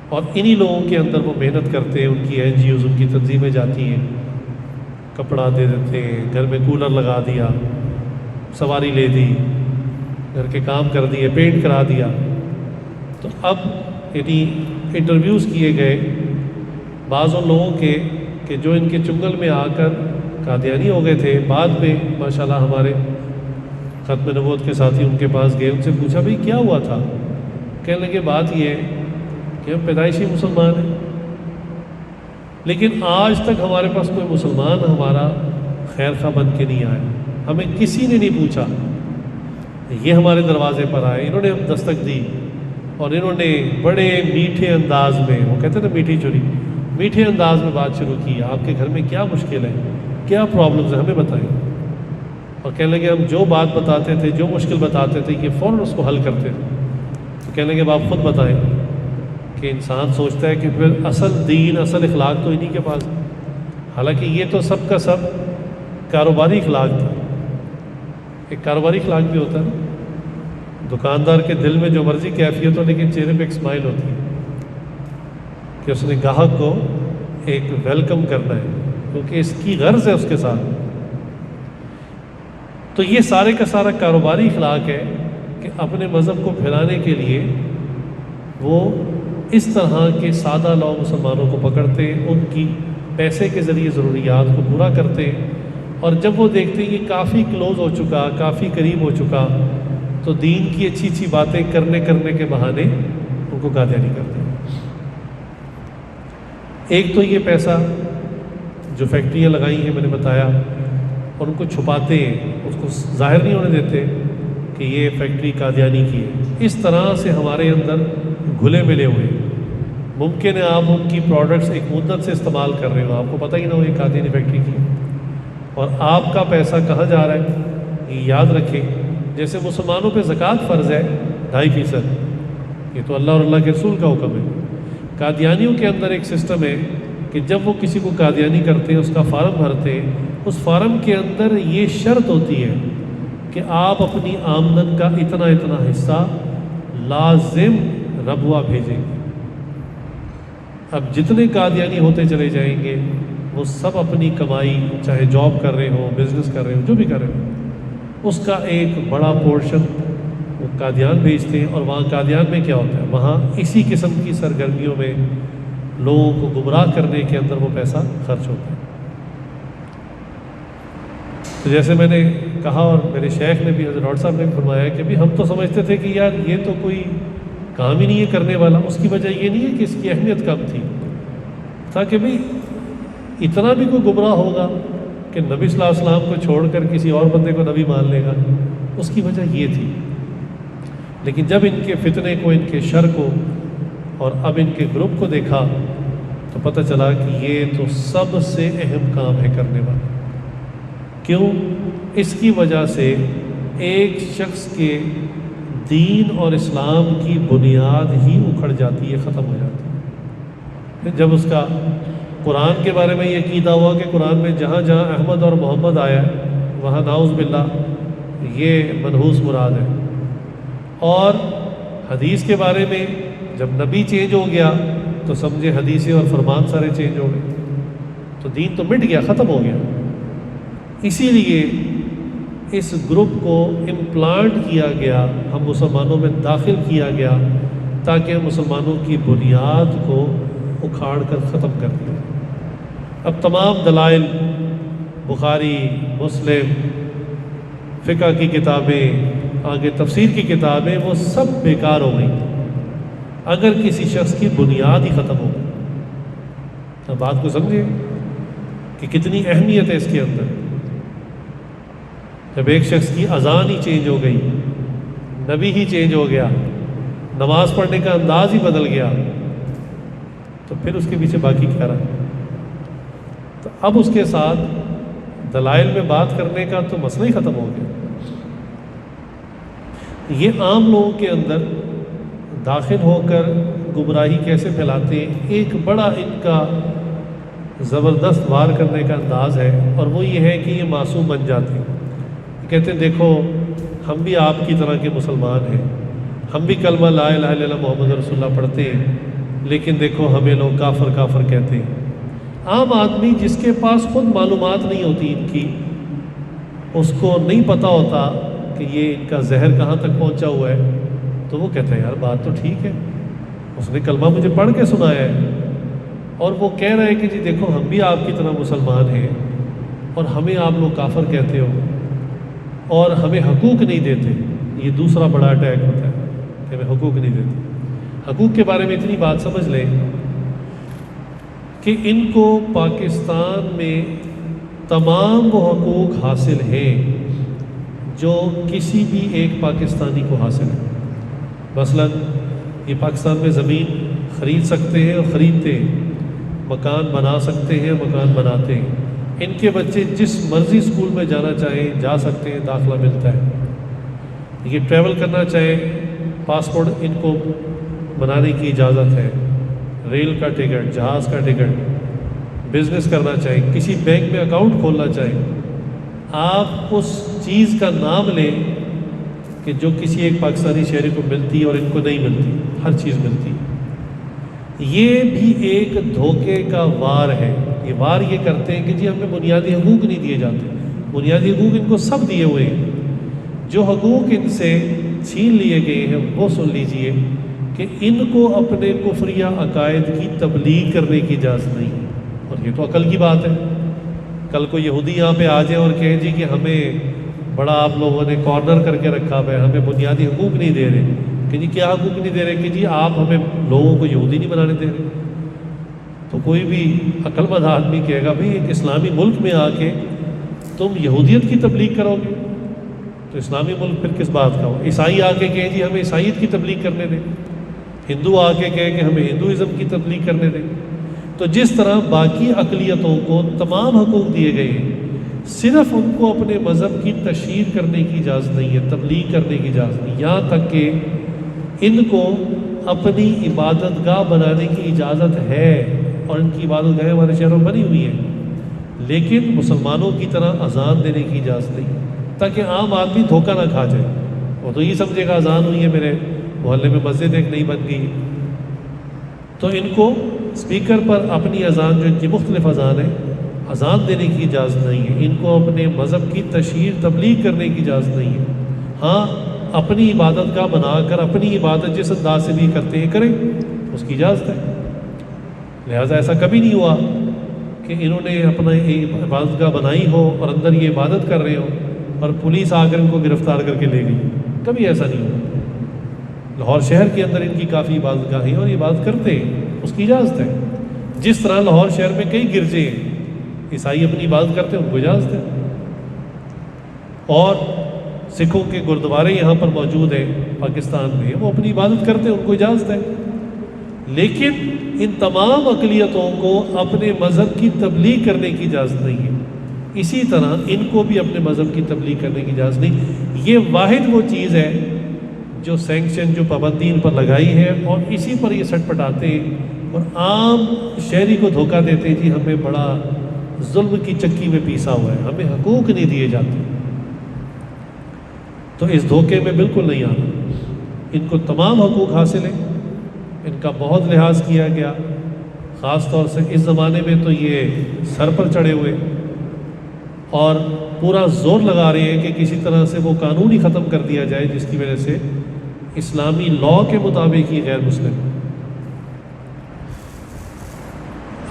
اور انہی لوگوں کے اندر وہ محنت کرتے ہیں. ان کی NGOs، ان کی تنظیمیں جاتی ہیں، کپڑا دے دیتے ہیں، گھر میں کولر لگا دیا، سواری لے دی، گھر کے کام کر دیے، پینٹ کرا دیا. تو اب یعنی انٹرویوز کیے گئے بعض ان لوگوں کے کہ جو ان کے چنگل میں آ کر قادیانی ہو گئے تھے، بعد میں ماشاءاللہ ہمارے ختم نبوت کے ساتھی ان کے پاس گئے، ان سے پوچھا بھئی کیا ہوا تھا؟ کہنے لگے بات یہ ہے کہ ہم پیدائشی مسلمان ہیں، لیکن آج تک ہمارے پاس کوئی مسلمان ہمارا خیر خواہ بن کے نہیں آیا. ہمیں کسی نے نہیں پوچھا، یہ ہمارے دروازے پر آئے، انہوں نے ہم دستک دی اور انہوں نے بڑے میٹھے انداز میں، وہ کہتے ہیں نا میٹھی چوری، میٹھے انداز میں بات شروع کی. آپ کے گھر میں کیا مشکل ہے، کیا پرابلمز ہیں، ہمیں بتائیں. اور کہنے لگے ہم جو بات بتاتے تھے، جو مشکل بتاتے تھے، یہ فوراً اس کو حل کرتے تھے. تو کہنے لگے اب آپ خود بتائیں کہ انسان سوچتا ہے کہ پھر اصل دین، اصل اخلاق تو انہی کے پاس ہے. حالانکہ یہ تو سب کا سب کاروباری اخلاق تھا. ایک کاروباری اخلاق بھی ہوتا ہے نا، دکاندار کے دل میں جو مرضی کیفیت ہو لیکن چہرے پہ ایک اسمائل ہوتی ہے کہ اس نے گاہک کو ایک ویلکم کرنا ہے، کیونکہ اس کی غرض ہے اس کے ساتھ. تو یہ سارے کا سارا کاروباری اخلاق ہے کہ اپنے مذہب کو پھیلانے کے لیے وہ اس طرح کے سادہ لو مسلمانوں کو پکڑتے، ان کی پیسے کے ذریعے ضروریات کو پورا کرتے، اور جب وہ دیکھتے یہ کافی کلوز ہو چکا، کافی قریب ہو چکا، تو دین کی اچھی اچھی باتیں کرنے کے بہانے ان کو قادیانی کرتے. ایک تو یہ پیسہ جو فیکٹریاں لگائی ہیں میں نے بتایا، اور ان کو چھپاتے ہیں، اس کو ظاہر نہیں ہونے دیتے کہ یہ فیکٹری قادیانی کی ہے. اس طرح سے ہمارے اندر گھلے ملے ہوئے. ممکن ہے آپ ان کی پروڈکٹس ایک مدت سے استعمال کر رہے ہو، آپ کو پتہ ہی نہ ہو یہ قادیانی فیکٹری کی ہے، اور آپ کا پیسہ کہاں جا رہا ہے یہ یاد رکھیں. جیسے مسلمانوں پہ زکوٰۃ فرض ہے 2.5%، یہ تو اللہ اور اللہ کے رسول کا حکم ہے. قادیانیوں کے اندر ایک سسٹم ہے کہ جب وہ کسی کو قادیانی کرتے ہیں، اس کا فارم بھرتے ہیں، اس فارم کے اندر یہ شرط ہوتی ہے کہ آپ اپنی آمدن کا اتنا اتنا حصہ لازم ربوہ بھیجیں گے. اب جتنے قادیانی ہوتے چلے جائیں گے وہ سب اپنی کمائی، چاہے جاب کر رہے ہوں، بزنس کر رہے ہوں، جو بھی کر رہے ہوں، اس کا ایک بڑا پورشن وہ قادیان بھیجتے ہیں. اور وہاں قادیان میں کیا ہوتا ہے، وہاں اسی قسم کی سرگرمیوں میں لوگوں کو گمراہ کرنے کے اندر وہ پیسہ خرچ ہوتا ہے. تو جیسے میں نے کہا، اور میرے شیخ نے بھی، حضرت ڈاکٹر صاحب نے بھی فرمایا کہ بھی ہم تو سمجھتے تھے کہ یار یہ تو کوئی کام ہی نہیں ہے کرنے والا. اس کی وجہ یہ نہیں ہے کہ اس کی اہمیت کم تھی، تاکہ بھئی اتنا بھی کوئی گمراہ ہوگا کہ نبی صلی اللہ علیہ وسلم کو چھوڑ کر کسی اور بندے کو نبی مان لے گا، اس کی وجہ یہ تھی۔ لیکن جب ان کے فتنے کو، ان کے شر کو اور اب ان کے گروپ کو دیکھا تو پتہ چلا کہ یہ تو سب سے اہم کام ہے کرنے والا۔ کیوں؟ اس کی وجہ سے ایک شخص کے دین اور اسلام کی بنیاد ہی اکھڑ جاتی ہے، ختم ہو جاتی ہے۔ جب اس کا قرآن کے بارے میں یہ عقیدہ ہوا کہ قرآن میں جہاں جہاں احمد اور محمد آیا وہاں نعوذ باللہ یہ منحوس مراد ہے، اور حدیث کے بارے میں جب نبی چینج ہو گیا تو سمجھے حدیثیں اور فرمان سارے چینج ہو گئے، تو دین تو مٹ گیا، ختم ہو گیا۔ اسی لیے اس گروپ کو امپلانٹ کیا گیا، ہم مسلمانوں میں داخل کیا گیا تاکہ مسلمانوں کی بنیاد کو اکھاڑ کر ختم کر دیا۔ اب تمام دلائل، بخاری، مسلم، فقہ کی کتابیں، آگے تفسیر کی کتابیں، وہ سب بیکار ہو گئی اگر کسی شخص کی بنیاد ہی ختم ہو گئی۔ اب بات کو سمجھے کہ کتنی اہمیت ہے اس کے اندر۔ جب ایک شخص کی اذان ہی چینج ہو گئی، نبی ہی چینج ہو گیا، نماز پڑھنے کا انداز ہی بدل گیا، تو پھر اس کے پیچھے باقی کیا رہا؟ تو اب اس کے ساتھ دلائل میں بات کرنے کا تو مسئلہ ہی ختم ہو گیا۔ یہ عام لوگوں کے اندر داخل ہو کر گمراہی کیسے پھیلاتے ہیں، ایک بڑا ان کا زبردست وار کرنے کا انداز ہے، اور وہ یہ ہے کہ یہ معصوم بن جاتے ہیں۔ کہتے ہیں دیکھو ہم بھی آپ کی طرح کے مسلمان ہیں، ہم بھی کلمہ لا الہ الا اللہ محمد رسول اللہ پڑھتے ہیں، لیکن دیکھو ہمیں لوگ کافر کافر کہتے ہیں۔ عام آدمی جس کے پاس خود معلومات نہیں ہوتی ان کی، اس کو نہیں پتہ ہوتا کہ یہ ان کا زہر کہاں تک پہنچا ہوا ہے، تو وہ کہتا ہے یار بات تو ٹھیک ہے، اس نے کلمہ مجھے پڑھ کے سنایا ہے، اور وہ کہہ رہے ہیں کہ جی دیکھو ہم بھی آپ کی طرح مسلمان ہیں اور ہمیں آپ لوگ کافر کہتے ہو اور ہمیں حقوق نہیں دیتے۔ یہ دوسرا بڑا اٹیک ہوتا ہے کہ ہمیں حقوق نہیں دیتے۔ حقوق کے بارے میں اتنی بات سمجھ لیں کہ ان کو پاکستان میں تمام وہ حقوق حاصل ہیں جو کسی بھی ایک پاکستانی کو حاصل ہے۔ مثلا یہ پاکستان میں زمین خرید سکتے ہیں اور خریدتے ہیں، مکان بنا سکتے ہیں، مکان بناتے ہیں، ان کے بچے جس مرضی اسکول میں جانا چاہیں جا سکتے ہیں، داخلہ ملتا ہے۔ یہ ٹریول کرنا چاہیں، پاسپورٹ ان کو بنانے کی اجازت ہے، ریل کا ٹکٹ، جہاز کا ٹکٹ، بزنس کرنا چاہیں، کسی بینک میں اکاؤنٹ کھولنا چاہیں، آپ اس چیز کا نام لیں کہ جو کسی ایک پاکستانی شہری کو ملتی ہے اور ان کو نہیں ملتی، ہر چیز ملتی ہے۔ یہ بھی ایک دھوکے کا وار ہے۔ یہ وار یہ کرتے ہیں کہ جی ہمیں بنیادی حقوق نہیں دیے جاتے، بنیادی حقوق ان کو سب دیے ہوئے ہیں۔ جو حقوق ان سے چھین لیے گئے ہیں وہ سن لیجئے کہ ان کو اپنے کفریہ عقائد کی تبلیغ کرنے کی اجازت نہیں ہے، اور یہ تو عقل کی بات ہے۔ کل کو یہودی یہاں پہ آ جائے اور کہیں جی کہ ہمیں بڑا آپ لوگوں نے کارنر کر کے رکھا ہے، ہمیں بنیادی حقوق نہیں دے رہے، کہ جی کیا حقوق نہیں دے رہے؟ کہ جی آپ ہمیں لوگوں کو یہودی نہیں بنانے دے رہے۔ تو کوئی بھی عقل مند آدمی کہے گا بھئی ایک اسلامی ملک میں آ کے تم یہودیت کی تبلیغ کرو گے تو اسلامی ملک پھر کس بات کا ہو؟ عیسائی آ کے کہیں جی ہمیں عیسائیت کی تبلیغ کرنے دیں، ہندو آ کے کہے کہ ہمیں ہندوازم کی تبلیغ کرنے دیں۔ تو جس طرح باقی اقلیتوں کو تمام حقوق دیے گئے ہیں، صرف ان کو اپنے مذہب کی تشہیر کرنے کی اجازت نہیں ہے، تبلیغ کرنے کی اجازت نہیں، یہاں تک کہ ان کو اپنی عبادت گاہ بنانے کی اجازت ہے، اور ان کی عبادت گاہیں ہمارے شہروں میں بنی ہوئی ہیں، لیکن مسلمانوں کی طرح اذان دینے کی اجازت نہیں، تاکہ عام آدمی دھوکہ نہ کھا جائے۔ وہ تو یہ سمجھے گا اذان ہوئی ہے، میرے محلے میں مسجد ایک نہیں بن گئی، تو ان کو اسپیکر پر اپنی اذان، جو ان کی مختلف اذان ہے، اذان دینے کی اجازت نہیں ہے۔ ان کو اپنے مذہب کی تشہیر تبلیغ کرنے کی اجازت نہیں ہے۔ ہاں اپنی عبادت گاہ بنا کر اپنی عبادت جس انداز سے بھی کرتے ہیں کریں، اس کی اجازت ہے۔ لہٰذا ایسا کبھی نہیں ہوا کہ انہوں نے اپنا عبادت گاہ بنائی ہو اور اندر یہ عبادت کر رہے ہو اور پولیس آ کر ان کو گرفتار کر کے لے گئی، کبھی ایسا نہیں ہوا۔ لاہور شہر کے اندر ان کی کافی عبادت گاہیں اور یہ عبادت کرتے ہیں، اس کی اجازت ہے۔ جس طرح لاہور شہر میں کئی گرجے ہیں، عیسائی اپنی عبادت کرتے ہیں، ان کو اجازت ہے، اور سکھوں کے گردوارے یہاں پر موجود ہیں پاکستان میں، وہ اپنی عبادت کرتے ہیں، ان کو اجازت ہے۔ لیکن ان تمام اقلیتوں کو اپنے مذہب کی تبلیغ کرنے کی اجازت نہیں ہے، اسی طرح ان کو بھی اپنے مذہب کی تبلیغ کرنے کی اجازت نہیں۔ یہ واحد وہ چیز ہے جو سینکشن، جو پابندی ان پر لگائی ہے، اور اسی پر یہ سٹ پٹاتے ہیں اور عام شہری کو دھوکہ دیتے ہیں، جی ہمیں بڑا ظلم کی چکی میں پیسا ہوا ہے، ہمیں حقوق نہیں دیے جاتے۔ تو اس دھوکے میں بالکل نہیں آنا، ان کو تمام حقوق حاصل ہیں، ان کا بہت لحاظ کیا گیا، خاص طور سے اس زمانے میں تو یہ سر پر چڑھے ہوئے اور پورا زور لگا رہے ہیں کہ کسی طرح سے وہ قانون ہی ختم کر دیا جائے جس کی وجہ سے اسلامی لاء کے مطابق ہی غیر مسلم۔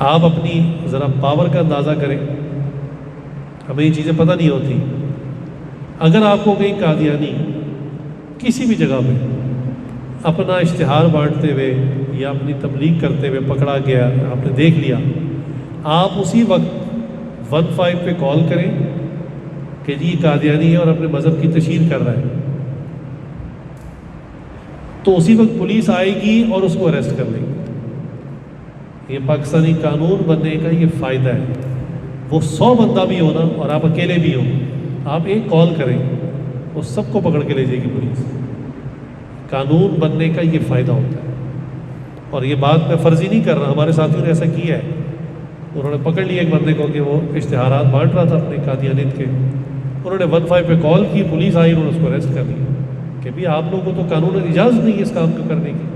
آپ اپنی ذرا پاور کا اندازہ کریں، ہمیں یہ چیزیں پتہ نہیں ہوتی۔ اگر آپ کو کہیں قادیانی کسی بھی جگہ پہ اپنا اشتہار بانٹتے ہوئے یا اپنی تبلیغ کرتے ہوئے پکڑا گیا، آپ نے دیکھ لیا، آپ اسی وقت 15 پہ کال کریں کہ جی قادیانی ہے اور اپنے مذہب کی تشہیر کر رہا ہے، تو اسی وقت پولیس آئے گی اور اس کو اریسٹ کر لے گی۔ یہ پاکستانی قانون بننے کا یہ فائدہ ہے۔ وہ 100 بندہ بھی ہونا اور آپ اکیلے بھی ہو، آپ ایک کال کریں، وہ سب کو پکڑ کے لے جائے گی پولیس۔ قانون بننے کا یہ فائدہ ہوتا ہے، اور یہ بات میں فرضی نہیں کر رہا، ہمارے ساتھیوں نے ایسا کیا ہے، انہوں نے پکڑ لیا ایک بندے کو کہ وہ اشتہارات بانٹ رہا تھا اپنے قادیانیت کے، انہوں نے 15 پہ کال کی، پولیس آئی، انہوں نے اس کو اریسٹ کر لیا کہ بھی آپ لوگوں کو تو قانون اجازت نہیں ہے اس کام کو کرنے کی۔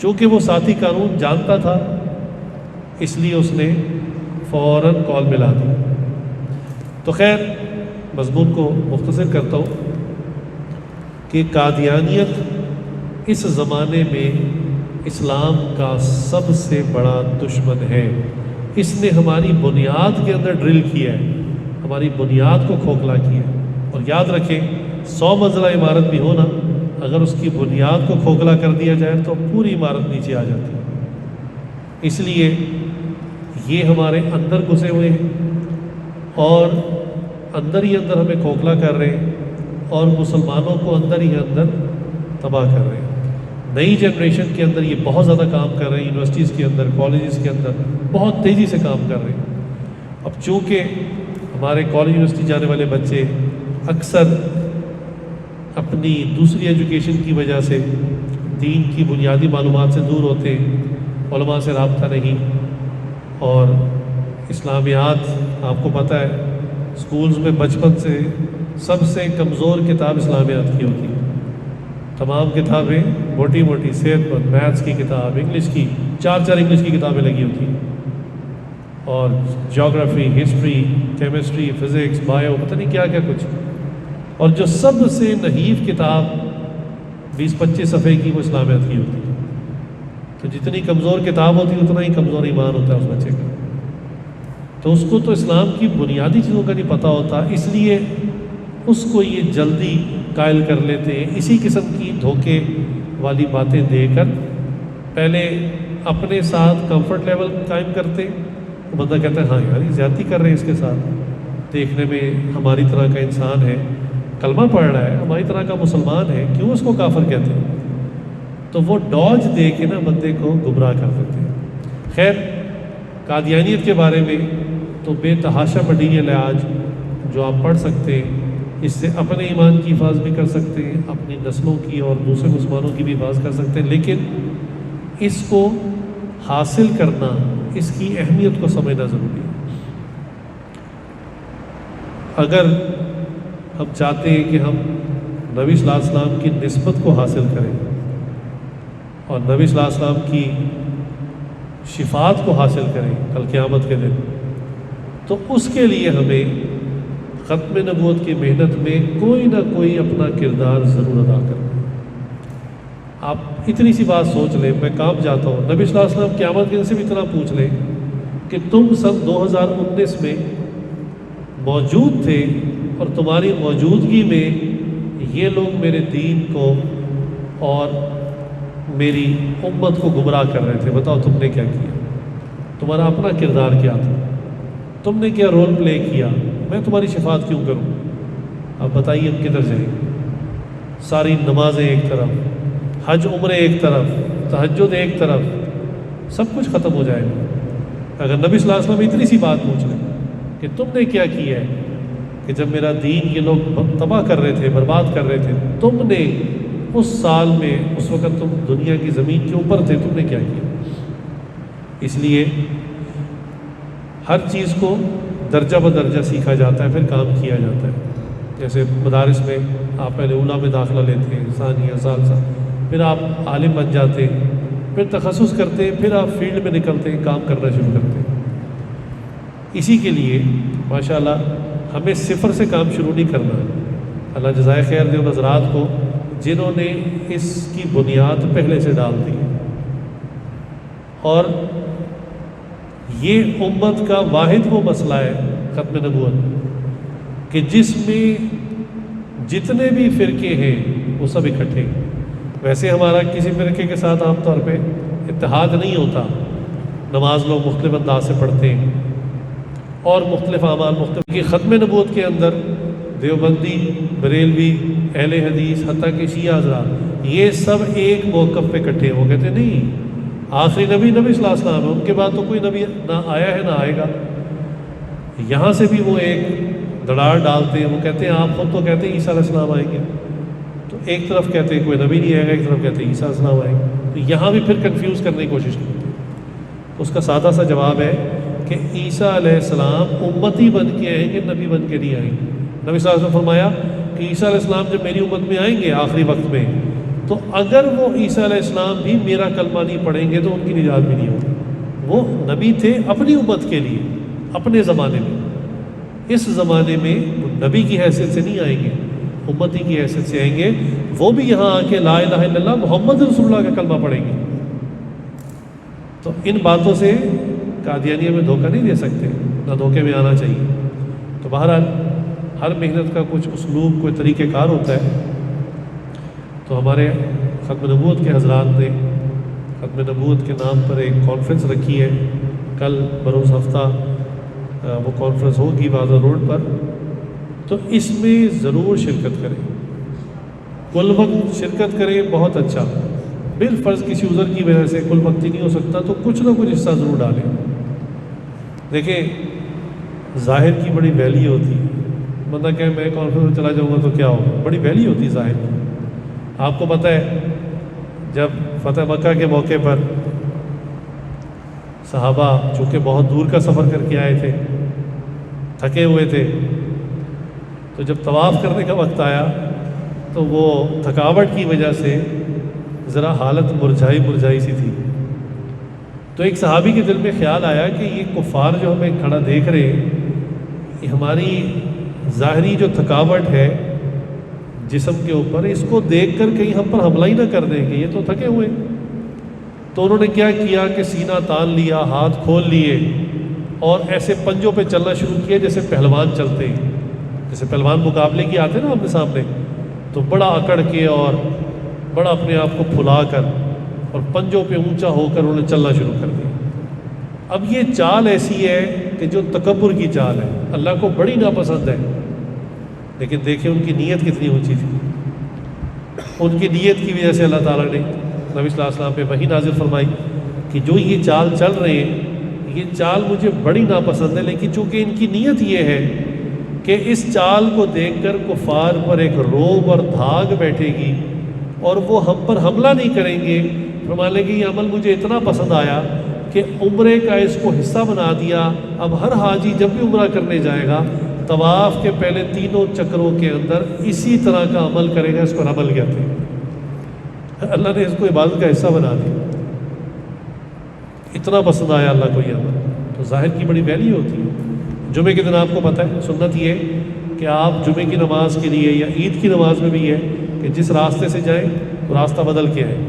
چونکہ وہ ساتھی قانون جانتا تھا اس لیے اس نے فوراً کال ملا دی۔ تو خیر مضمون کو مختصر کرتا ہوں کہ قادیانیت اس زمانے میں اسلام کا سب سے بڑا دشمن ہے۔ اس نے ہماری بنیاد کے اندر ڈرل کیا ہے، ہماری بنیاد کو کھوکھلا کیا ہے، اور یاد رکھیں 100 منزلہ عمارت بھی ہونا، اگر اس کی بنیاد کو کھوکھلا کر دیا جائے تو پوری عمارت نیچے آ جاتی ہے۔ اس لیے یہ ہمارے اندر گھسے ہوئے ہیں اور اندر ہی اندر ہمیں کھوکھلا کر رہے ہیں، اور مسلمانوں کو اندر ہی اندر تباہ کر رہے ہیں۔ نئی جنریشن کے اندر یہ بہت زیادہ کام کر رہے ہیں، یونیورسٹیز کے اندر، کالجز کے اندر بہت تیزی سے کام کر رہے ہیں۔ اب چونکہ ہمارے کالج یونیورسٹی جانے والے بچے اکثر اپنی دوسری ایجوکیشن کی وجہ سے دین کی بنیادی معلومات سے دور ہوتے ہیں، علماء سے رابطہ نہیں، اور اسلامیات آپ کو پتہ ہے سکولز میں بچپن سے سب سے کمزور کتاب اسلامیات کی ہوتی ہے۔ تمام کتابیں موٹی موٹی، صحت مند، میتھس کی کتاب، انگلش کی 4 انگلش کی کتابیں لگی ہوتی ہیں، اور geography, history, chemistry, physics, bio, پتہ نہیں کیا کیا کچھ، اور جو سب سے نحیف کتاب 20-25 صفحے کی وہ اسلامیات کی ہوتی ہے۔ تو جتنی کمزور کتاب ہوتی ہے اتنا ہی کمزور ایمان ہوتا ہے اس بچے کا، تو اس کو تو اسلام کی بنیادی چیزوں کا نہیں پتہ ہوتا، اس لیے اس کو یہ جلدی قائل کر لیتے ہیں، اسی قسم کی دھوکے والی باتیں دے کر پہلے اپنے ساتھ کمفرٹ لیول قائم کرتے، وہ بندہ کہتا ہے ہاں یار یہ زیادتی کر رہے ہیں، اس کے ساتھ دیکھنے میں ہماری طرح کا انسان ہے، کلمہ پڑھ رہا ہے، ہماری طرح کا مسلمان ہے، کیوں اس کو کافر کہتے ہیں؟ تو وہ ڈاج دے کے نا بندے کو گمراہ کر دیتے ہیں۔ خیر قادیانیت کے بارے میں تو بے تحاشا مٹیریل ہے آج جو آپ پڑھ سکتے ہیں، اس سے اپنے ایمان کی حفاظت بھی کر سکتے ہیں، اپنی نسلوں کی اور دوسرے مسلمانوں کی بھی حفاظت کر سکتے ہیں، لیکن اس کو حاصل کرنا، اس کی اہمیت کو سمجھنا ضروری ہے۔ اگر ہم چاہتے ہیں کہ ہم نبی صلی اللہ علیہ وسلم کی نسبت کو حاصل کریں اور نبی صلی اللہ علیہ وسلم کی شفاعت کو حاصل کریں کل قیامت کے دن، تو اس کے لیے ہمیں ختم نبوت کی محنت میں کوئی نہ کوئی اپنا کردار ضرور ادا کرنا ہے۔ آپ اتنی سی بات سوچ لیں، میں کام جاتا ہوں، نبی صلی اللہ علیہ وسلم قیامت کے دن سے بھی اتنا پوچھ لیں کہ تم سن 2019 میں موجود تھے اور تمہاری موجودگی میں یہ لوگ میرے دین کو اور میری امت کو گمراہ کر رہے تھے، بتاؤ تم نے کیا کیا؟ تمہارا اپنا کردار کیا تھا، تم نے کیا رول پلے کیا، میں تمہاری شفاعت کیوں کروں؟ اب بتائیے اب کدھر جائیں؟ ساری نمازیں ایک طرف، حج عمرے ایک طرف، تہجد ایک طرف، سب کچھ ختم ہو جائے گا اگر نبی صلی اللہ علیہ وسلم اتنی سی بات پوچھ لیں کہ تم نے کیا کیا ہے کہ جب میرا دین یہ لوگ تباہ کر رہے تھے، برباد کر رہے تھے، تم نے اس سال میں، اس وقت تم دنیا کی زمین کے اوپر تھے، تم نے کیا کیا؟ اس لیے ہر چیز کو درجہ بدرجہ سیکھا جاتا ہے، پھر کام کیا جاتا ہے. جیسے مدارس میں آپ پہلے اولیٰ میں داخلہ لیتے ہیں، ثانیہ، ثالثہ، پھر آپ عالم بن جاتے ہیں، پھر تخصص کرتے ہیں، پھر آپ فیلڈ میں نکلتے ہیں، کام کرنا شروع کرتے ہیں. اسی کے لیے ماشاءاللہ ہمیں صفر سے کام شروع نہیں کرنا. اللہ جزائے خیر دے ان حضرات کو جنہوں نے اس کی بنیاد پہلے سے ڈال دی. اور یہ امت کا واحد وہ مسئلہ ہے ختم نبوت کہ جس میں جتنے بھی فرقے ہیں وہ سب اکٹھے. ویسے ہمارا کسی فرقے کے ساتھ عام طور پہ اتحاد نہیں ہوتا. نماز لوگ مختلف انداز سے پڑھتے ہیں اور مختلف اعمال مختلف. کہ ختم نبوت کے اندر دیوبندی، بریلوی، اہل حدیث، حتیٰ کہ شیعہ حضرات، یہ سب ایک موقف پہ اکٹھے. وہ کہتے ہیں نہیں، آخری نبی نبی صلی اللہ علیہ وسلم ہے، ان کے بعد تو کوئی نبی نہ آیا ہے نہ آئے گا. یہاں سے بھی وہ ایک دڑار ڈالتے ہیں. وہ کہتے ہیں آپ خود تو کہتے ہیں عیسیٰ علیہ السلام آئیں گے، تو ایک طرف کہتے ہیں کوئی نبی نہیں آئے گا، ایک طرف کہتے ہیں عیسیٰ علیہ السلام آئیں گے. تو یہاں بھی پھر کنفیوز کرنے کی کوشش کرتے ہیں. اس کا سادہ سا جواب ہے کہ عیسیٰ علیہ السلام امتی بن کے آئیں گے، نبی بن کے نہیں آئیں گے. نبی صلی اللہ علیہ وسلم فرمایا کہ عیسیٰ علیہ السلام جب میری امت میں آئیں گے آخری وقت میں، تو اگر وہ عیسیٰ علیہ السلام بھی میرا کلمہ نہیں پڑھیں گے تو ان کی نجات بھی نہیں ہوگی. وہ نبی تھے اپنی امت کے لیے، اپنے زمانے میں. اس زمانے میں وہ نبی کی حیثیت سے نہیں آئیں گے، امتی کی حیثیت سے آئیں گے. وہ بھی یہاں آ کے لا الہ الا اللہ محمد رسول اللہ کا کلمہ پڑھیں گے. تو ان باتوں سے قادیانیہ میں دھوکہ نہیں دے سکتے، نہ دھوکے میں آنا چاہیے. تو بہرحال ہر محنت کا کچھ اسلوب، کوئی طریقہ کار ہوتا ہے. تو ہمارے ختم نبوت کے حضرات نے ختم نبوت کے نام پر ایک کانفرنس رکھی ہے. کل بروز ہفتہ وہ کانفرنس ہوگی بازار روڈ پر. تو اس میں ضرور شرکت کریں، کل وقت شرکت کریں، بہت اچھا. بالفرض کسی عذر کی وجہ سے کل وقت ہی نہیں ہو سکتا تو کچھ نہ کچھ حصہ ضرور ڈالیں. دیکھیں ظاہر کی بڑی ویلیو ہوتی ہے. بندہ کہ میں کانفرنس میں چلا جاؤں گا تو کیا ہوگا، بڑی ویلیو ہوتی ہے ظاہر کی. آپ کو پتہ ہے جب فتح مکہ کے موقع پر صحابہ چونکہ بہت دور کا سفر کر کے آئے تھے، تھکے ہوئے تھے، تو جب طواف کرنے کا وقت آیا تو وہ تھکاوٹ کی وجہ سے ذرا حالت مرجھائی سی تھی. تو ایک صحابی کے دل میں خیال آیا کہ یہ کفار جو ہمیں کھڑا دیکھ رہے ہیں، یہ ہماری ظاہری جو تھکاوٹ ہے جسم کے اوپر، اس کو دیکھ کر کہیں ہم پر حملہ ہی نہ کر دیں کہ یہ تو تھکے ہوئے. تو انہوں نے کیا کیا کہ سینہ تان لیا، ہاتھ کھول لیے اور ایسے پنجوں پہ چلنا شروع کیا جیسے پہلوان چلتے ہیں. جیسے پہلوان مقابلے کی آتے نا اپنے سامنے، تو بڑا اکڑ کے اور بڑا اپنے آپ کو پھلا کر اور پنجوں پہ اونچا ہو کر انہوں نے چلنا شروع کر دیا. اب یہ چال ایسی ہے کہ جو تکبر کی چال ہے، اللہ کو بڑی ناپسند ہے. لیکن دیکھیں ان کی نیت کتنی اونچی تھی. ان کی نیت کی وجہ سے اللہ تعالیٰ نے نبی صلی اللہ علیہ وسلم پہ وحی نازل فرمائی کہ جو یہ چال چل رہے ہیں، یہ چال مجھے بڑی ناپسند ہے، لیکن چونکہ ان کی نیت یہ ہے کہ اس چال کو دیکھ کر کفار پر ایک روب اور دھاگ بیٹھے گی اور وہ ہم پر حملہ نہیں کریں گے. فرمانے لگے یہ عمل مجھے اتنا پسند آیا کہ عمرے کا اس کو حصہ بنا دیا. اب ہر حاجی جب بھی عمرہ کرنے جائے گا، طواف کے پہلے تینوں چکروں کے اندر اسی طرح کا عمل کرے گا. اس کو عمل کہتے ہیں. اللہ نے اس کو عبادت کا حصہ بنا دیا. اتنا پسند آیا اللہ کو یہ عمل. تو ظاہر کی بڑی ویلیو ہوتی ہے. جمعے کے دن آپ کو پتہ ہے سنت یہ کہ آپ جمعے کی نماز کے لیے یا عید کی نماز میں بھی ہے کہ جس راستے سے جائیں وہ راستہ بدل کے آئیں.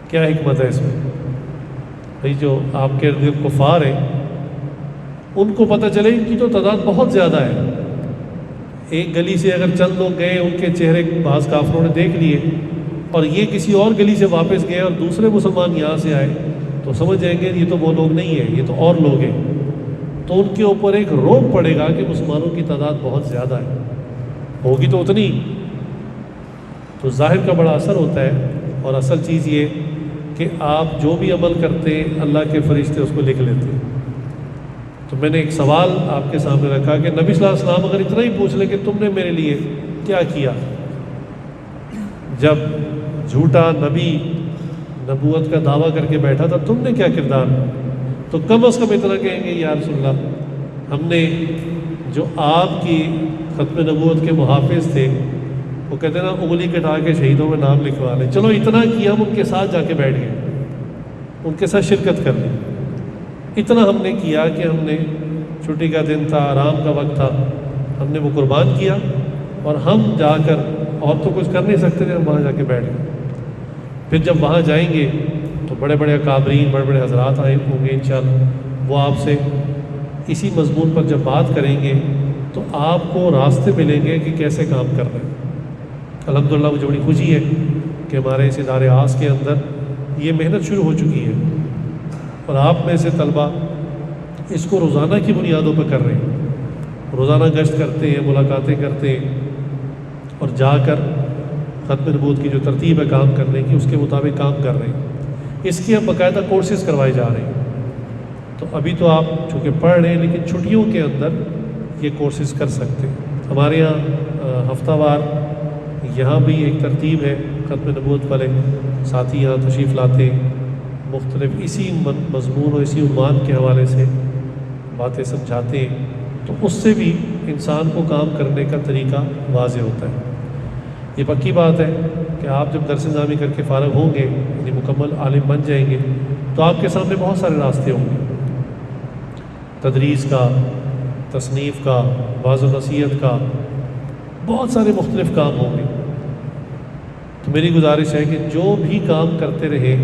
کیا حکمت ہے اس میں؟ بھائی جو آپ کے ارد گرد کفار ہیں ان کو پتہ چلے ان کی تو تعداد بہت زیادہ ہے. ایک گلی سے اگر چند لوگ گئے، ان کے چہرے بعض کافروں نے دیکھ لیے، اور یہ کسی اور گلی سے واپس گئے اور دوسرے مسلمان یہاں سے آئے، تو سمجھ جائیں گے یہ تو وہ لوگ نہیں ہیں، یہ تو اور لوگ ہیں، تو ان کے اوپر ایک روب پڑے گا کہ مسلمانوں کی تعداد بہت زیادہ ہے، ہوگی تو اتنی. تو ظاہر کا بڑا اثر ہوتا ہے، اور اصل چیز یہ کہ آپ جو بھی عمل کرتے ہیں اللہ کے فرشتے اس کو لکھ لیتے ہیں. تو میں نے ایک سوال آپ کے سامنے رکھا کہ نبی صلی اللہ علیہ وسلم اگر اتنا ہی پوچھ لیں کہ تم نے میرے لیے کیا کیا، جب جھوٹا نبی نبوت کا دعویٰ کر کے بیٹھا تھا تم نے کیا کردار، تو کم از کم اتنا کہیں گے یا رسول اللہ ہم نے جو آپ کی ختم نبوت کے محافظ تھے، وہ کہتے ہیں نا انگلی کٹا کے شہیدوں میں نام لکھوا لیں، چلو اتنا کیا، ہم ان کے ساتھ جا کے بیٹھ گئے، ان کے ساتھ شرکت کر لی. اتنا ہم نے کیا کہ ہم نے چھٹی کا دن تھا، آرام کا وقت تھا، ہم نے وہ قربان کیا، اور ہم جا کر اور تو کچھ کر نہیں سکتے تھے، ہم وہاں جا کے بیٹھ گئے. پھر جب وہاں جائیں گے تو بڑے بڑے اکابرین، بڑے بڑے حضرات آئے ہوں گے انشاءاللہ، وہ آپ سے اسی مضمون پر جب بات کریں گے تو آپ کو راستے ملیں گے کہ کیسے کام کر رہے ہیں. الحمدللہ مجھے بڑی خوشی ہے کہ ہمارے اس ادارے آس کے اندر یہ محنت شروع ہو چکی ہے، اور آپ میں سے طلبہ اس کو روزانہ کی بنیادوں پہ کر رہے ہیں، روزانہ گشت کرتے ہیں، ملاقاتیں کرتے ہیں، اور جا کر ختم نبوت کی جو ترتیب ہے کام کرنے کی اس کے مطابق کام کر رہے ہیں. اس کے اب باقاعدہ کورسز کروائے جا رہے ہیں. تو ابھی تو آپ چونکہ پڑھ رہے ہیں لیکن چھٹیوں کے اندر یہ کورسز کر سکتے ہیں. ہمارے یہاں ہفتہ وار یہاں بھی ایک ترتیب ہے، ختم نبوت والے ساتھی یہاں تشریف لاتے ہیں، مختلف اسی مضمون اور اسی عنوان کے حوالے سے باتیں سمجھاتے ہیں، تو اس سے بھی انسان کو کام کرنے کا طریقہ واضح ہوتا ہے. یہ پکی بات ہے کہ آپ جب درس نظامی کر کے فارغ ہوں گے، یعنی مکمل عالم بن جائیں گے، تو آپ کے سامنے بہت سارے راستے ہوں گے، تدریس کا، تصنیف کا، واعظ و نصیحت کا، بہت سارے مختلف کام ہوں گے. تو میری گزارش ہے کہ جو بھی کام کرتے رہے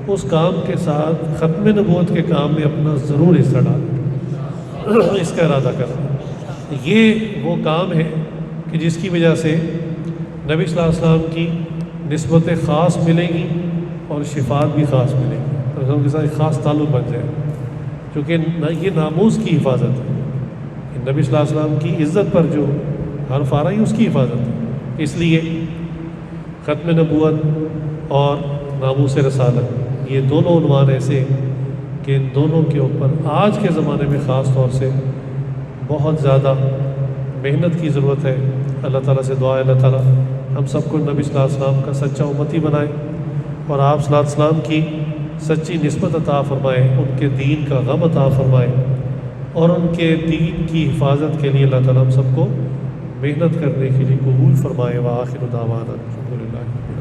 اس کام کے ساتھ ختم نبوت کے کام میں اپنا ضرور حصہ ڈالیں، اس کا ارادہ کریں. یہ وہ کام ہے کہ جس کی وجہ سے نبی صلی اللہ علیہ وسلم کی نسبت خاص ملے گی اور شفاعت بھی خاص ملے گی، اور ان کے ساتھ ایک خاص تعلق بن جائے گا، کیونکہ یہ ناموس کی حفاظت ہے. نبی صلی اللہ علیہ وسلم کی عزت پر جو حرف آ رہا ہے اس کی حفاظت ہے. اس لیے ختم نبوت اور ناموس رسالت یہ دونوں عنوان ایسے کہ ان دونوں کے اوپر آج کے زمانے میں خاص طور سے بہت زیادہ محنت کی ضرورت ہے. اللہ تعالیٰ سے دعا ہے اللہ تعالیٰ ہم سب کو نبی صلی اللہ علیہ وسلم کا سچا امتی بنائے، اور آپ صلی اللہ علیہ وسلم کی سچی نسبت عطا فرمائے، ان کے دین کا غم عطا فرمائے، اور ان کے دین کی حفاظت کے لیے اللہ تعالیٰ ہم سب کو محنت کرنے کے لیے قبول فرمائے. وآخر دعوانا الحمدللہ.